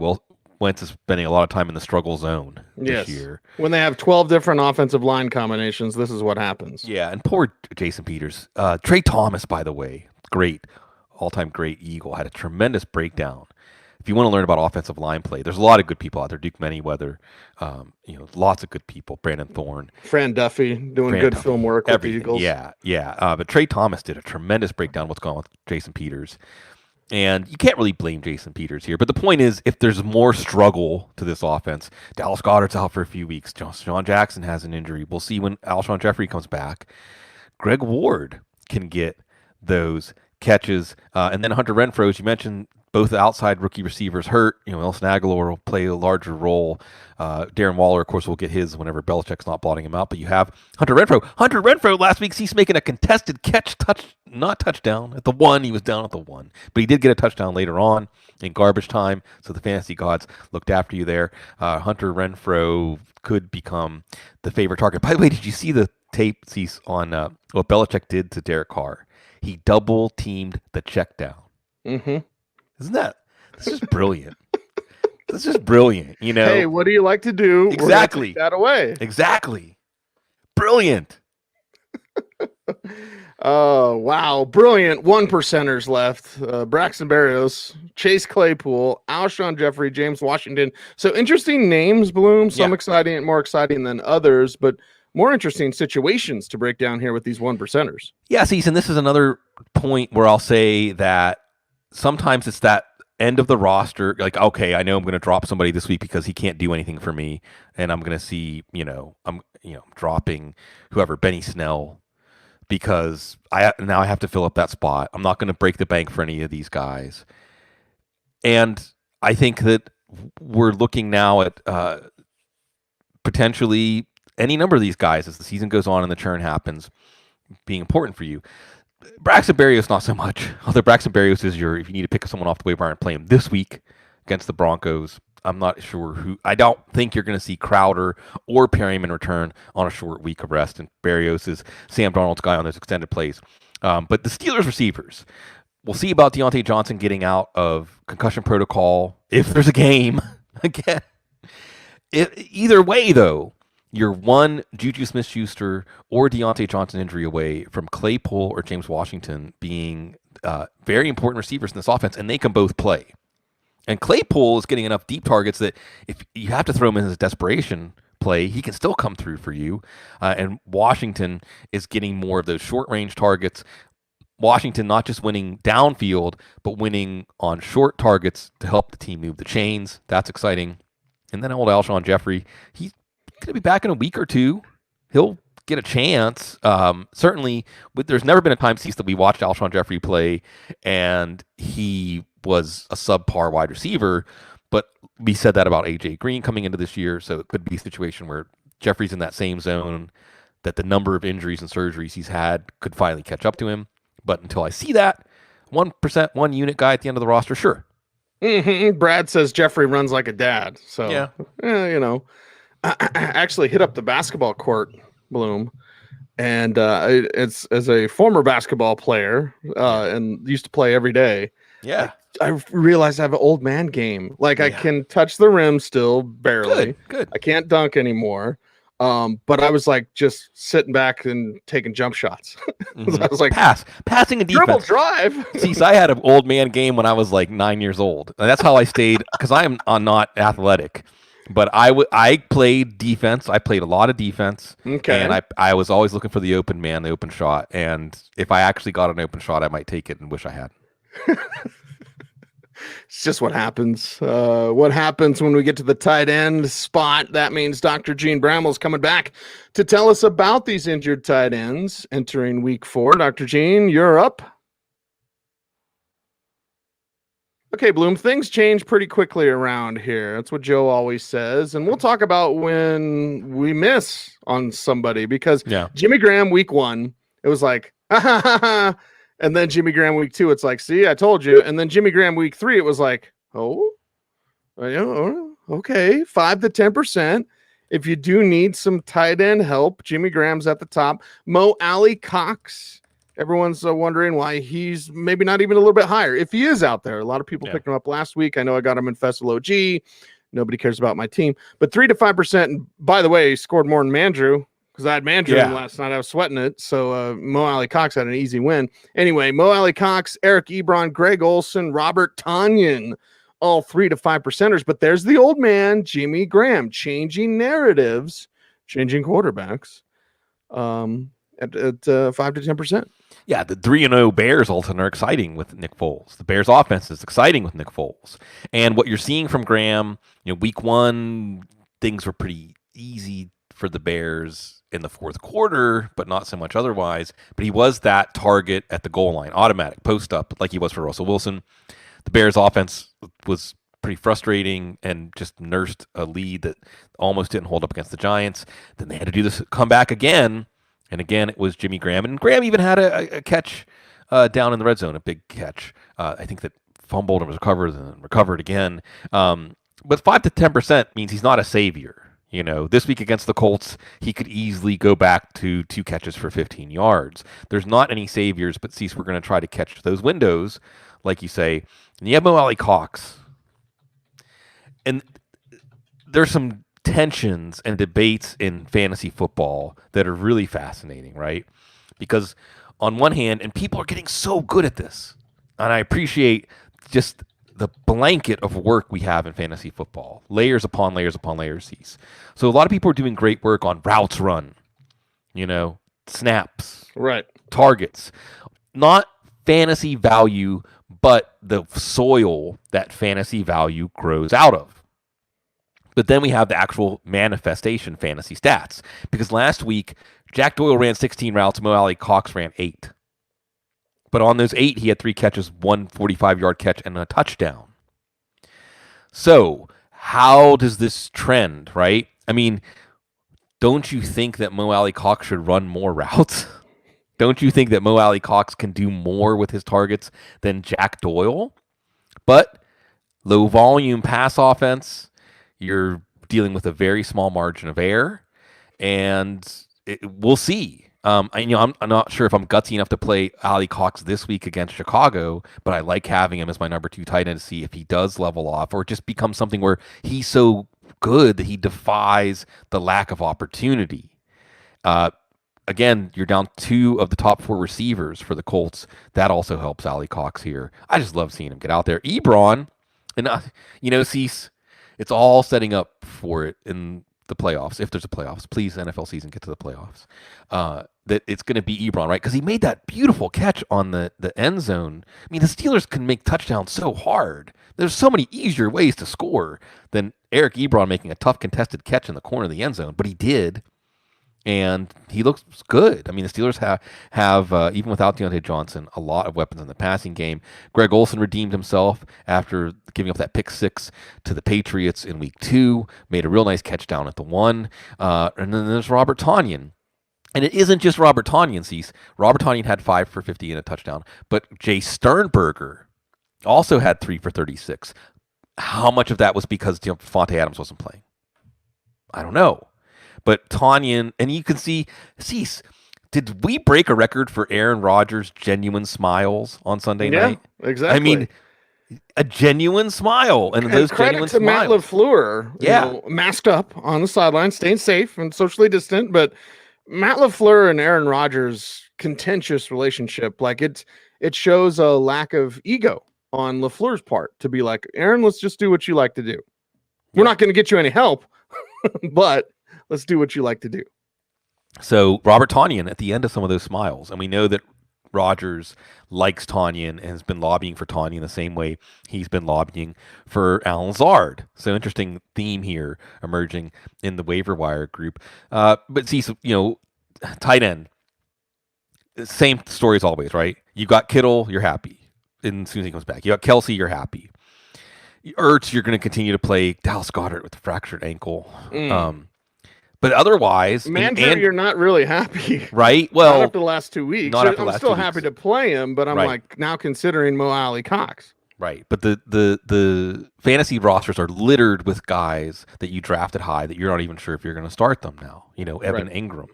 [SPEAKER 2] Wentz is spending a lot of time in the struggle zone this year.
[SPEAKER 1] When they have 12 different offensive line combinations, this is what happens.
[SPEAKER 2] Yeah, and poor Jason Peters. Trey Thomas, by the way, great, all-time great Eagle, had a tremendous breakdown. If you want to learn about offensive line play, there's a lot of good people out there. Duke Manyweather, lots of good people. Brandon Thorne.
[SPEAKER 1] Fran Duffy doing good film work with the Eagles.
[SPEAKER 2] Yeah. But Trey Thomas did a tremendous breakdown of what's going on with Jason Peters. And you can't really blame Jason Peters here. But the point is, if there's more struggle to this offense, Dallas Goedert's out for a few weeks. Sean Jackson has an injury. We'll see when Alshon Jeffrey comes back. Greg Ward can get those catches. And then Hunter Renfro, as you mentioned, both outside rookie receivers hurt. Nelson Aguilar will play a larger role. Darren Waller, of course, will get his whenever Belichick's not blotting him out. But you have Hunter Renfro. Hunter Renfro, last week, he's making a contested catch, not touchdown at the 1. He was down at the 1. But he did get a touchdown later on in garbage time. So the fantasy gods looked after you there. Hunter Renfro could become the favorite target. By the way, did you see the tape on what Belichick did to Derek Carr? He double-teamed the check down.
[SPEAKER 1] Mm-hmm.
[SPEAKER 2] Isn't that? That's just brilliant. That's just brilliant.
[SPEAKER 1] Hey, what do you like to do?
[SPEAKER 2] Exactly.
[SPEAKER 1] Take that away.
[SPEAKER 2] Exactly. Brilliant.
[SPEAKER 1] Oh, wow. Brilliant. 1%ers left. Braxton Berrios, Chase Claypool, Alshon Jeffrey, James Washington. So interesting names, Bloom. Some exciting, more exciting than others, but more interesting situations to break down here with these 1%ers.
[SPEAKER 2] Yeah, Season, this is another point where I'll say that sometimes it's that end of the roster, like, okay, I know I'm going to drop somebody this week because he can't do anything for me, and I'm going to see, I'm dropping whoever, Benny Snell, because I have to fill up that spot. I'm not going to break the bank for any of these guys. And I think that we're looking now at potentially any number of these guys as the season goes on and the churn happens being important for you. Braxton Berrios, not so much. Although Braxton Berrios is if you need to pick someone off the waiver wire and play him this week against the Broncos, I'm not sure who. I don't think you're going to see Crowder or Perryman return on a short week of rest. And Berrios is Sam Darnold's guy on those extended plays. But the Steelers receivers, we'll see about Deontay Johnson getting out of concussion protocol if there's a game again. Either way, though, you're one Juju Smith-Schuster or Deontay Johnson injury away from Claypool or James Washington being very important receivers in this offense, and they can both play. And Claypool is getting enough deep targets that if you have to throw him in his desperation play, he can still come through for you. And Washington is getting more of those short-range targets. Washington not just winning downfield, but winning on short targets to help the team move the chains. That's exciting. And then old Alshon Jeffrey, he's going to be back in a week or two. He'll get a chance. Certainly, there's never been a time since that we watched Alshon Jeffrey play, and he was a subpar wide receiver. But we said that about A.J. Green coming into this year, so it could be a situation where Jeffrey's in that same zone, that the number of injuries and surgeries he's had could finally catch up to him. But until I see that, 1%, 1 unit guy at the end of the roster, sure.
[SPEAKER 1] Mm-hmm. Brad says Jeffrey runs like a dad. So,
[SPEAKER 2] yeah.
[SPEAKER 1] I actually hit up the basketball court, Bloom. And it's as a former basketball player and used to play every day.
[SPEAKER 2] Yeah.
[SPEAKER 1] I realized I have an old man game. Like I can touch the rim still barely.
[SPEAKER 2] Good.
[SPEAKER 1] I can't dunk anymore. But I was like just sitting back and taking jump shots.
[SPEAKER 2] Mm-hmm.
[SPEAKER 1] I was like
[SPEAKER 2] passing a defense.
[SPEAKER 1] Dribble drive.
[SPEAKER 2] See, so I had an old man game when I was like 9 years old. And that's how I stayed because I'm not athletic. But I played defense. I played a lot of defense.
[SPEAKER 1] Okay.
[SPEAKER 2] And I was always looking for the open man, the open shot. And if I actually got an open shot, I might take it and wish I had.
[SPEAKER 1] It's just what happens. What happens when we get to the tight end spot? That means Dr. Jene Bramel is coming back to tell us about these injured tight ends entering week 4. Dr. Jene, you're up. Okay, Bloom, things change pretty quickly around here. That's what Joe always says. And we'll talk about when we miss on somebody because Jimmy Graham week 1, it was like, and then Jimmy Graham week 2, it's like, see, I told you. And then Jimmy Graham week 3, it was like, okay, 5 to 10%. If you do need some tight end help, Jimmy Graham's at the top. Mo Alley-Cox. Everyone's wondering why he's maybe not even a little bit higher. If he is out there, a lot of people picked him up last week. I know I got him in Festival OG. Nobody cares about my team. But 3 to 5%. And by the way, he scored more than Mandrew because I had Mandrew in last night. I was sweating it. So Mo Alley-Cox had an easy win. Anyway, Mo Alley-Cox, Eric Ebron, Greg Olsen, Robert Tanyan, all 3 to 5%ers. But there's the old man, Jimmy Graham, changing narratives, changing quarterbacks at 5 to 10%.
[SPEAKER 2] Yeah, the 3-0 Bears all of a sudden are exciting with Nick Foles. The Bears offense is exciting with Nick Foles. And what you're seeing from Graham, week 1, things were pretty easy for the Bears in the fourth quarter, but not so much otherwise. But he was that target at the goal line, automatic, post up, like he was for Russell Wilson. The Bears offense was pretty frustrating and just nursed a lead that almost didn't hold up against the Giants. Then they had to do this comeback again. And again, it was Jimmy Graham. And Graham even had a catch down in the red zone, a big catch. I think that fumbled and was recovered and recovered again. But 5 to 10% means he's not a savior. This week against the Colts, he could easily go back to 2 catches for 15 yards. There's not any saviors, but Cease, we're going to try to catch those windows, like you say. And you have Mo Alley-Cox. And there's some tensions and debates in fantasy football that are really fascinating, right? Because on one hand, and people are getting so good at this, and I appreciate just the blanket of work we have in fantasy football, layers upon layers upon layers. So a lot of people are doing great work on routes run, snaps,
[SPEAKER 1] right,
[SPEAKER 2] targets, not fantasy value, but the soil that fantasy value grows out of. But then we have the actual manifestation fantasy stats. Because last week, Jack Doyle ran 16 routes, Mo Alley Cox ran 8. But on those 8, he had 3 catches, 1 45-yard catch, and a touchdown. So how does this trend, right? I mean, don't you think that Mo Alley Cox should run more routes? Don't you think that Mo Alley Cox can do more with his targets than Jack Doyle? But low volume pass offense, you're dealing with a very small margin of error, and we'll see. I'm not sure if I'm gutsy enough to play Alley Cox this week against Chicago, but I like having him as my number 2 tight end to see if he does level off or just become something where he's so good that he defies the lack of opportunity. Again, you're down 2 of the top 4 receivers for the Colts. That also helps Alley Cox here. I just love seeing him get out there. Ebron, and Cease, it's all setting up for it in the playoffs. If there's a playoffs, please NFL season get to the playoffs. That it's going to be Ebron, right? Because he made that beautiful catch on the end zone. I mean, the Steelers can make touchdowns so hard. There's so many easier ways to score than Eric Ebron making a tough contested catch in the corner of the end zone, but he did. And he looks good. I mean, the Steelers have even without Deontay Johnson, a lot of weapons in the passing game. Greg Olsen redeemed himself after giving up that pick 6 to the Patriots in week 2. Made a real nice catch down at the 1. And then there's Robert Tanyan. And it isn't just Robert Tanyan, Cease. Robert Tanyan had 5 for 50 and a touchdown. But Jay Sternberger also had 3 for 36. How much of that was because Devontae Adams wasn't playing? I don't know. But Tanyan, and you can see, Cease, did we break a record for Aaron Rodgers' genuine smiles on Sunday night?
[SPEAKER 1] Yeah, exactly.
[SPEAKER 2] I mean, a genuine smile. And those genuine
[SPEAKER 1] credit to Matt
[SPEAKER 2] smiles.
[SPEAKER 1] LaFleur, masked up on the sideline, staying safe and socially distant. But Matt LaFleur and Aaron Rodgers' contentious relationship, like it shows a lack of ego on LaFleur's part to be like, Aaron, let's just do what you like to do. We're not going to get you any help, but let's do what you like to do.
[SPEAKER 2] So Robert Tanyan at the end of some of those smiles, and we know that Rodgers likes Tanyan and has been lobbying for Tanyan the same way he's been lobbying for Alan Lazard. So interesting theme here emerging in the waiver wire group. But see, tight end, same story as always, right? You got Kittle, you're happy. And as soon as he comes back, you got Kelsey, you're happy. Ertz, you're going to continue to play Dallas Goedert with a fractured ankle. But otherwise,
[SPEAKER 1] you're not really happy,
[SPEAKER 2] right? Well,
[SPEAKER 1] not after the last 2 weeks. I'm still happy to play him, but I'm like now considering Mo Alley Cox.
[SPEAKER 2] Right, but the fantasy rosters are littered with guys that you drafted high that you're not even sure if you're going to start them now. Evan Ingram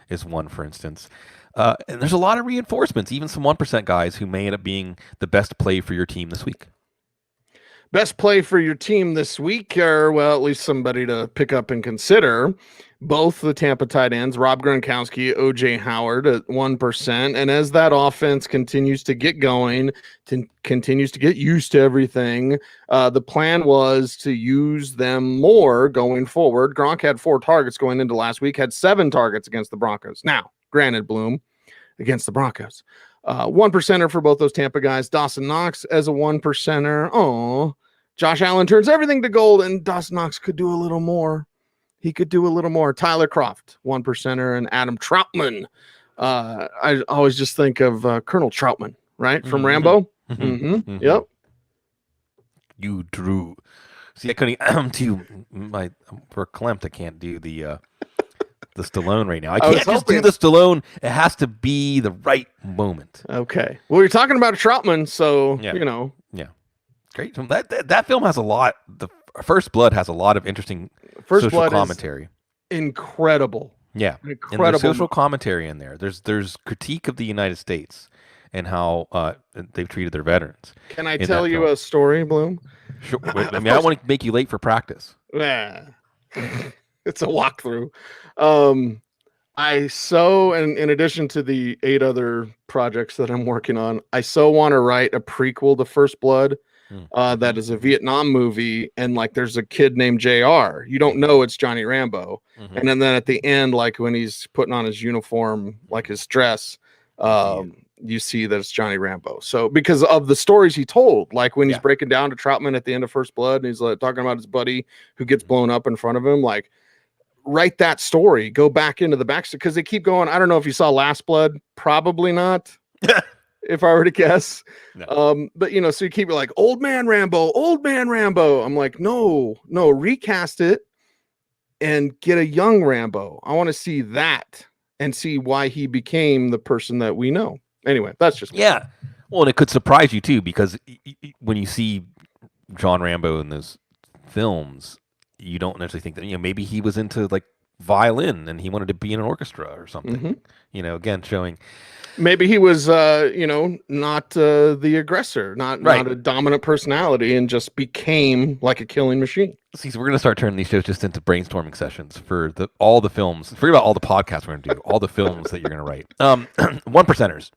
[SPEAKER 2] is one, for instance. And there's a lot of reinforcements, even some 1% guys who may end up being the best play for your team this week.
[SPEAKER 1] Best play for your team this week, or at least somebody to pick up and consider. Both the Tampa tight ends, Rob Gronkowski, O.J. Howard at 1%. And as that offense continues to get going, continues to get used to everything, the plan was to use them more going forward. Gronk had 4 targets going into last week, had 7 targets against the Broncos. Now, granted, Bloom against the Broncos. 1%er for both those Tampa guys. Dawson Knox as a 1%er. Oh, Josh Allen turns everything to gold, and Dawson Knox could do a little more. He could do a little more. Tyler Kroft, 1%er, and Adam Troutman. I always just think of Colonel Troutman, right? From Rambo. Yep.
[SPEAKER 2] You drew. See, I couldn't for Klimt, I can't do the Stallone right now. I can't just do the Stallone. It has to be the right moment.
[SPEAKER 1] Okay. Well, you're talking about Troutman, so
[SPEAKER 2] Yeah.
[SPEAKER 1] Yeah.
[SPEAKER 2] Great. That film has a lot. The First Blood has a lot of interesting social commentary.
[SPEAKER 1] Incredible.
[SPEAKER 2] Yeah.
[SPEAKER 1] Incredible.
[SPEAKER 2] And there's social commentary in there. There's critique of the United States and how they've treated their veterans.
[SPEAKER 1] Can I tell you a story, Bloom?
[SPEAKER 2] Sure. I don't want to make you late for practice.
[SPEAKER 1] Yeah. It's a walkthrough. In addition to the 8 other projects that I'm working on, I want to write a prequel to First Blood. That is a Vietnam movie, and there's a kid named JR. You don't know it's Johnny Rambo. And then at the end, when he's putting on his uniform, his dress, you see that it's Johnny Rambo. So because of the stories he told, like when he's breaking down to Troutman at the end of First Blood, and he's like talking about his buddy who gets blown up in front of him, like write that story, go back into the backstory, because they keep going. I don't know if you saw Last Blood, probably not. If I were to guess. No. But so you keep like old man Rambo. I'm like, no, recast it and get a young Rambo. I want to see that and see why he became the person that we know. Anyway, that's just
[SPEAKER 2] me. Well, and it could surprise you too, because when you see John Rambo in those films, you don't necessarily think that maybe he was into like violin and he wanted to be in an orchestra or something. Again, showing
[SPEAKER 1] maybe he was not the aggressor, not a dominant personality, and just became like a killing machine.
[SPEAKER 2] See, so we're going to start turning these shows just into brainstorming sessions for all the films. Forget about all the podcasts we're going to do, all the films that you're going to write. 1%ers.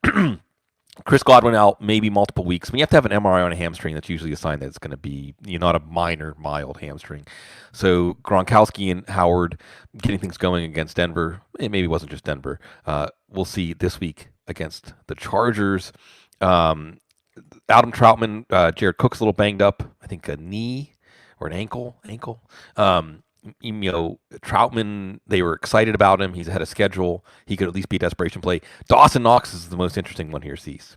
[SPEAKER 2] Chris Godwin out maybe multiple weeks. When you have to have an MRI on a hamstring, that's usually a sign that it's going to be not a minor, mild hamstring. So Gronkowski and Howard getting things going against Denver. It maybe wasn't just Denver. We'll see this week against the Chargers. Adam Troutman, Jared Cook's a little banged up. I think a knee or an ankle. Troutman, they were excited about him. He's ahead of schedule. He could at least be a desperation play. Dawson Knox is the most interesting one here, Cease.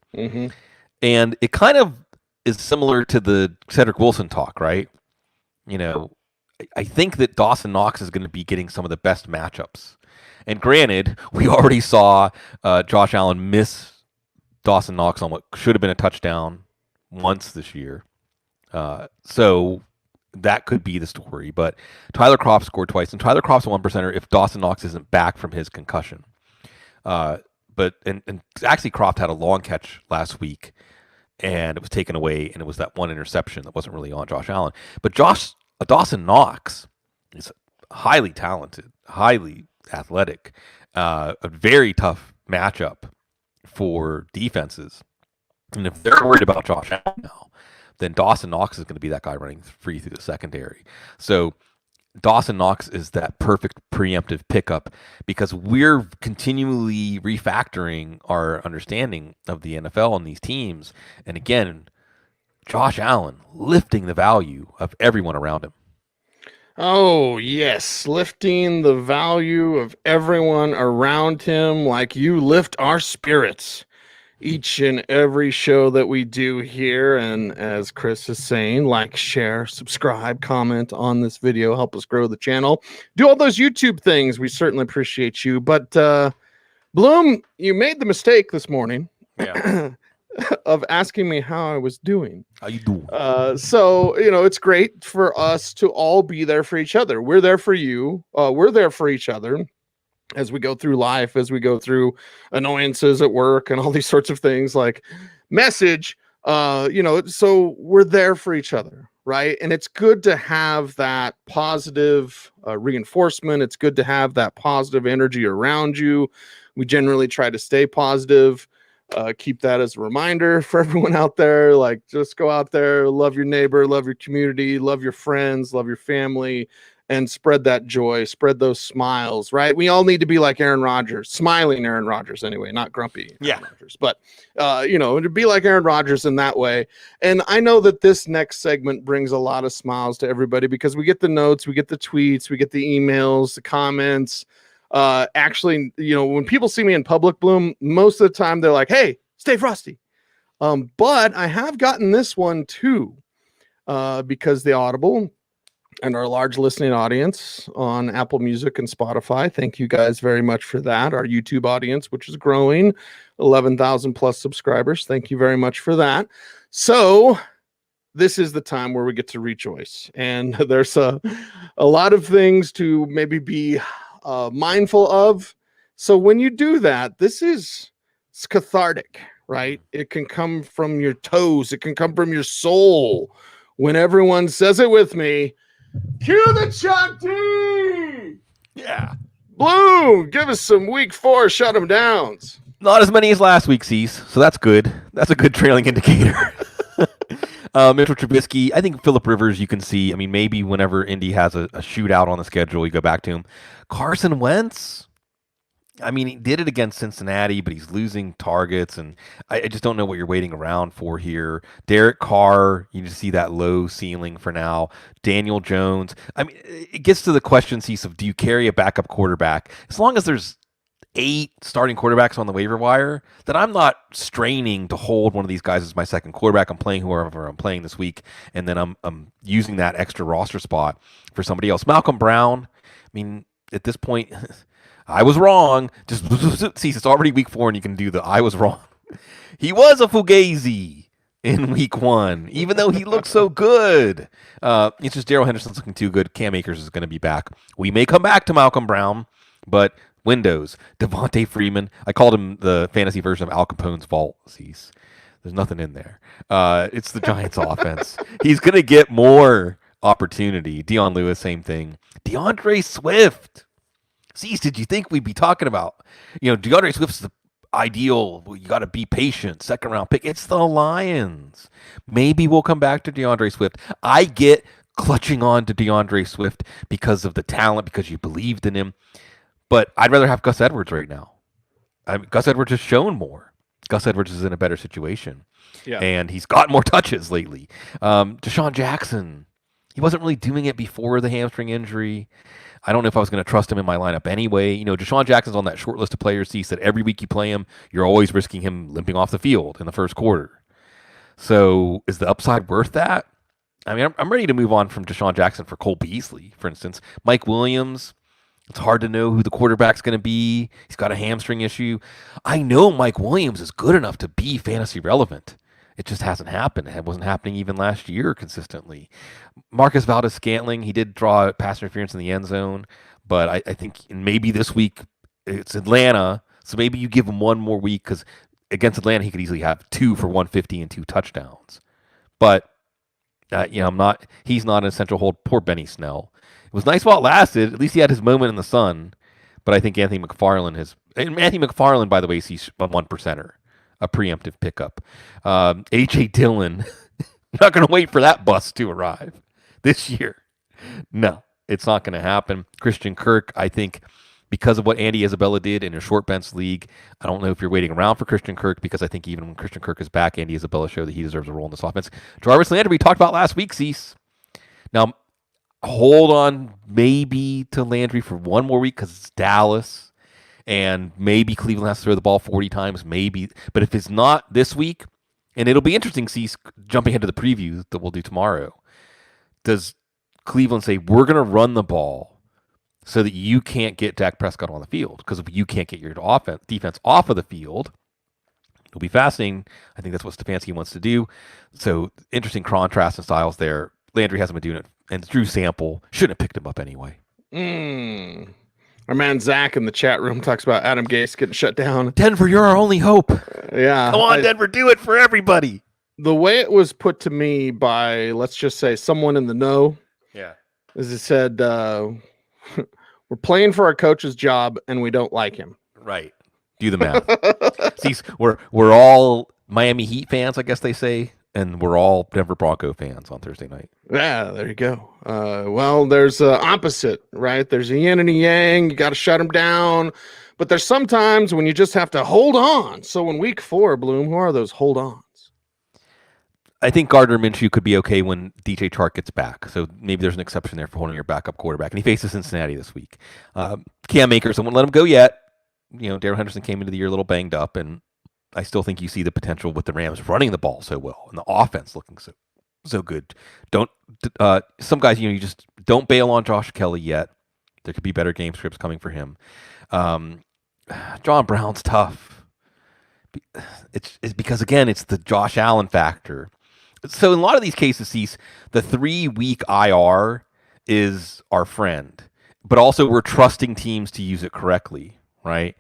[SPEAKER 2] And it kind of is similar to the Cedric Wilson talk, right? I think that Dawson Knox is going to be getting some of the best matchups. And granted, we already saw Josh Allen miss Dawson Knox on what should have been a touchdown once this year. So that could be the story. But Tyler Kroft scored twice, and Tyler Kroft's a 1%er if Dawson Knox isn't back from his concussion. But actually Kroft had a long catch last week, and it was taken away, and it was that one interception that wasn't really on Josh Allen. But Dawson Knox is highly talented, highly athletic, a very tough matchup for defenses. And if they're worried about Josh Allen now, then Dawson Knox is going to be that guy running free through the secondary. So Dawson Knox is that perfect preemptive pickup, because we're continually refactoring our understanding of the NFL and these teams. And again, Josh Allen lifting the value of everyone around him.
[SPEAKER 1] Oh, yes. Lifting the value of everyone around him like you lift our spirits each and every show that we do here. And as Chris is saying, like, share, subscribe, comment on this video, help us grow the channel. Do all those YouTube things. We certainly appreciate you. But Bloom, you made the mistake this morning. Of asking me how I was doing.
[SPEAKER 2] How you doing?
[SPEAKER 1] So, it's great for us to all be there for each other. We're there for you. We're there for each other as we go through life, as we go through annoyances at work and all these sorts of things, like message, so we're there for each other, right? And it's good to have that positive reinforcement. It's good to have that positive energy around you. We generally try to stay positive. Keep that as a reminder for everyone out there. Like, just go out there, love your neighbor, love your community, love your friends, love your family, and spread that joy, spread those smiles, right? We all need to be like Aaron Rodgers, smiling Aaron Rodgers anyway, not grumpy Aaron Rodgers, but, to be like Aaron Rodgers in that way. And I know that this next segment brings a lot of smiles to everybody, because we get the notes, we get the tweets, we get the emails, the comments. Actually, when people see me in public, Bloom, most of the time they're like, hey, stay frosty. But I have gotten this one too, because the Audible and our large listening audience on Apple Music and Spotify, thank you guys very much for that. Our YouTube audience, which is growing, 11,000 plus subscribers. Thank you very much for that. So this is the time where we get to rejoice. And there's a lot of things to maybe be mindful of. So when you do that, it's cathartic, right? It can come from your toes. It can come from your soul. When everyone says it with me, cue the Chuck D!
[SPEAKER 2] Yeah.
[SPEAKER 1] Bloom, give us some week 4 shut 'em downs.
[SPEAKER 2] Not as many as last week, Cease. So that's good. That's a good trailing indicator. Mitchell Trubisky, I think Phillip Rivers, you can see. I mean, maybe whenever Indy has a shootout on the schedule, you go back to him. Carson Wentz, I mean, he did it against Cincinnati, but he's losing targets, and I just don't know what you're waiting around for here. Derek Carr, you just see that low ceiling for now. Daniel Jones. I mean, it gets to the question, Cease, of do you carry a backup quarterback? As long as there's 8 starting quarterbacks on the waiver wire, then I'm not straining to hold one of these guys as my second quarterback. I'm playing whoever I'm playing this week, and then I'm using that extra roster spot for somebody else. Malcolm Brown, I mean, at this point, I was wrong. Just see, it's already week 4, and you can do the I was wrong. He was a fugazi in week 1, even though he looked so good. It's just Daryl Henderson's looking too good. Cam Akers is going to be back. We may come back to Malcolm Brown, but Windows, Devontae Freeman. I called him the fantasy version of Al Capone's vault. Cease. There's nothing in there. It's the Giants' offense. He's going to get more opportunity. Dion Lewis, same thing. DeAndre Swift. Cease, did you think we'd be talking about, DeAndre Swift's the ideal, you got to be patient, second round pick. It's the Lions. Maybe we'll come back to DeAndre Swift. I get clutching on to DeAndre Swift because of the talent, because you believed in him. But I'd rather have Gus Edwards right now. Gus Edwards has shown more. Gus Edwards is in a better situation. Yeah. And he's got more touches lately. Deshaun Jackson, he wasn't really doing it before the hamstring injury. I don't know if I was going to trust him in my lineup anyway. Deshaun Jackson's on that short list of players. He said every week you play him, you're always risking him limping off the field in the first quarter. So is the upside worth that? I mean, I'm ready to move on from Deshaun Jackson for Cole Beasley, for instance. Mike Williams, it's hard to know who the quarterback's going to be. He's got a hamstring issue. I know Mike Williams is good enough to be fantasy relevant. It just hasn't happened. It wasn't happening even last year consistently. Marcus Valdes-Scantling, he did draw pass interference in the end zone, but I think maybe this week it's Atlanta, so maybe you give him one more week because against Atlanta he could easily have 2 for 150 and 2 touchdowns. But he's not an essential hold. Poor Benny Snell. It was nice while it lasted. At least he had his moment in the sun. But I think Anthony McFarland, by the way, he's a 1%er. A preemptive pickup. A.J. Dillon, not going to wait for that bus to arrive this year. No, it's not going to happen. Christian Kirk, I think, because of what Andy Isabella did in a short bench league, I don't know if you're waiting around for Christian Kirk, because I think even when Christian Kirk is back, Andy Isabella showed that he deserves a role in this offense. Jarvis Landry, we talked about last week, Cease. Now, hold on maybe to Landry for one more week because it's Dallas. And maybe Cleveland has to throw the ball 40 times, maybe. But if it's not this week, and it'll be interesting, jumping ahead to the preview that we'll do tomorrow, does Cleveland say, we're going to run the ball so that you can't get Dak Prescott on the field? Because if you can't get your defense off of the field, it'll be fascinating. I think that's what Stefanski wants to do. So interesting contrast and styles there. Landry hasn't been doing it. And Drew Sample shouldn't have picked him up anyway.
[SPEAKER 1] Our man Zach in the chat room talks about Adam Gase getting shut down.
[SPEAKER 2] Denver, you're our only hope.
[SPEAKER 1] Yeah.
[SPEAKER 2] Come on, Denver, do it for everybody.
[SPEAKER 1] The way it was put to me by, let's just say, someone in the know.
[SPEAKER 2] Yeah.
[SPEAKER 1] Is it said, we're playing for our coach's job and we don't like him.
[SPEAKER 2] Right. Do the math. See, we're all Miami Heat fans, I guess they say. And we're all Denver Bronco fans on Thursday night.
[SPEAKER 1] Yeah, there you go. Well, there's opposite, right? There's a yin and a yang. You got to shut them down. But there's sometimes when you just have to hold on. So in week 4, Bloom, who are those hold-ons?
[SPEAKER 2] I think Gardner Minshew could be okay when DJ Chark gets back. So maybe there's an exception there for holding your backup quarterback. And he faces Cincinnati this week. Cam Akers, I won't let him go yet. Daryl Henderson came into the year a little banged up, and I still think you see the potential with the Rams running the ball so well and the offense looking so good. Some guys, you just don't bail on Josh Kelly yet. There could be better game scripts coming for him. John Brown's tough. It's because, again, it's the Josh Allen factor. So in a lot of these cases, the 3-week IR is our friend, but also we're trusting teams to use it correctly, right?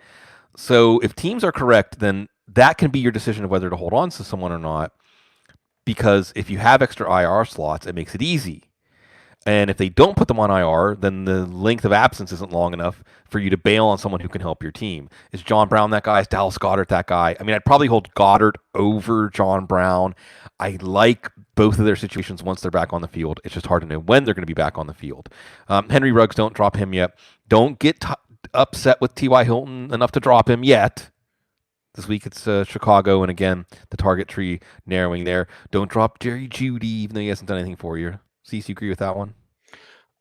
[SPEAKER 2] So if teams are correct, then that can be your decision of whether to hold on to someone or not, because if you have extra IR slots, it makes it easy. And if they don't put them on IR, then the length of absence isn't long enough for you to bail on someone who can help your team. Is John Brown that guy? Is Dallas Goedert that guy? I mean, I'd probably hold Goddard over John Brown. I like both of their situations once they're back on the field. It's just hard to know when they're going to be back on the field. Henry Ruggs, don't drop him yet. Don't get upset with T.Y. Hilton enough to drop him yet. This week it's Chicago, and again, the target tree narrowing there. Don't drop Jerry Jeudy, even though he hasn't done anything for you. Cease, you agree with that one?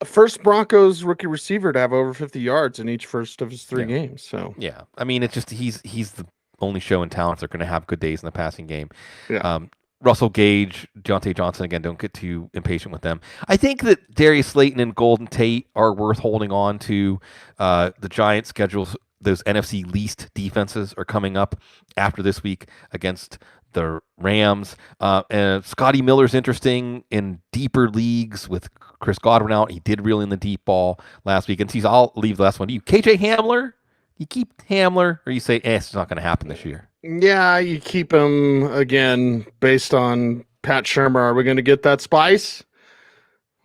[SPEAKER 1] First Broncos rookie receiver to have over 50 yards in each first of his 3 games. So
[SPEAKER 2] yeah, I mean, it's just he's the only show in town if they're going to have good days in the passing game.
[SPEAKER 1] Yeah.
[SPEAKER 2] Russell Gage, Deontay Johnson, again, don't get too impatient with them. I think that Darius Slayton and Golden Tate are worth holding on to. The Giants' schedules, those NFC least defenses are coming up after this week against the Rams. And Scotty Miller's interesting in deeper leagues with Chris Godwin out. He did reel in the deep ball last week. And I'll leave the last one to you. KJ Hamler, you keep Hamler, or you say, it's not going to happen this year?
[SPEAKER 1] Yeah, you keep him again based on Pat Shurmur. Are we going to get that spice?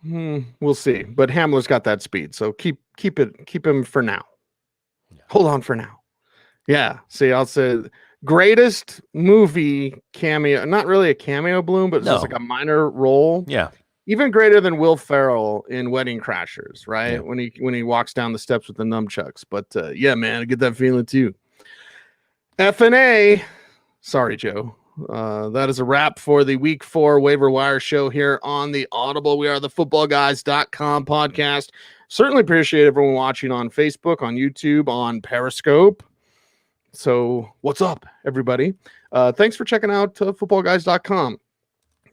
[SPEAKER 1] We'll see. But Hamler's got that speed, so keep him for now. Yeah. Hold on for now. Yeah. See, I'll say greatest movie cameo, not really a cameo Bloom, but just like a minor role.
[SPEAKER 2] Yeah.
[SPEAKER 1] Even greater than Will Ferrell in Wedding Crashers, right?
[SPEAKER 2] Yeah.
[SPEAKER 1] When he walks down the steps with the nunchucks. But yeah, man, I get that feeling too. F&A. Sorry, Joe. That is a wrap for the Week 4 Waiver Wire show here on the Audible. We are the footballguys.com podcast. Certainly appreciate everyone watching on Facebook, on YouTube, on Periscope. So what's up, everybody? Thanks for checking out footballguys.com.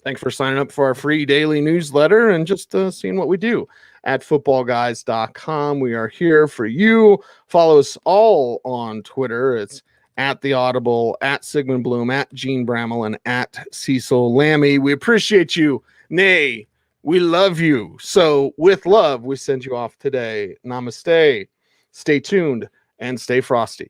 [SPEAKER 1] Thanks for signing up for our free daily newsletter and just seeing what we do at footballguys.com. We are here for you. Follow us all on Twitter. It's at The Audible, at Sigmund Bloom, at Jene Bramel, and at Cecil Lammey. We appreciate you. Nay, we love you. So with love, we send you off today. Namaste. Stay tuned and stay frosty.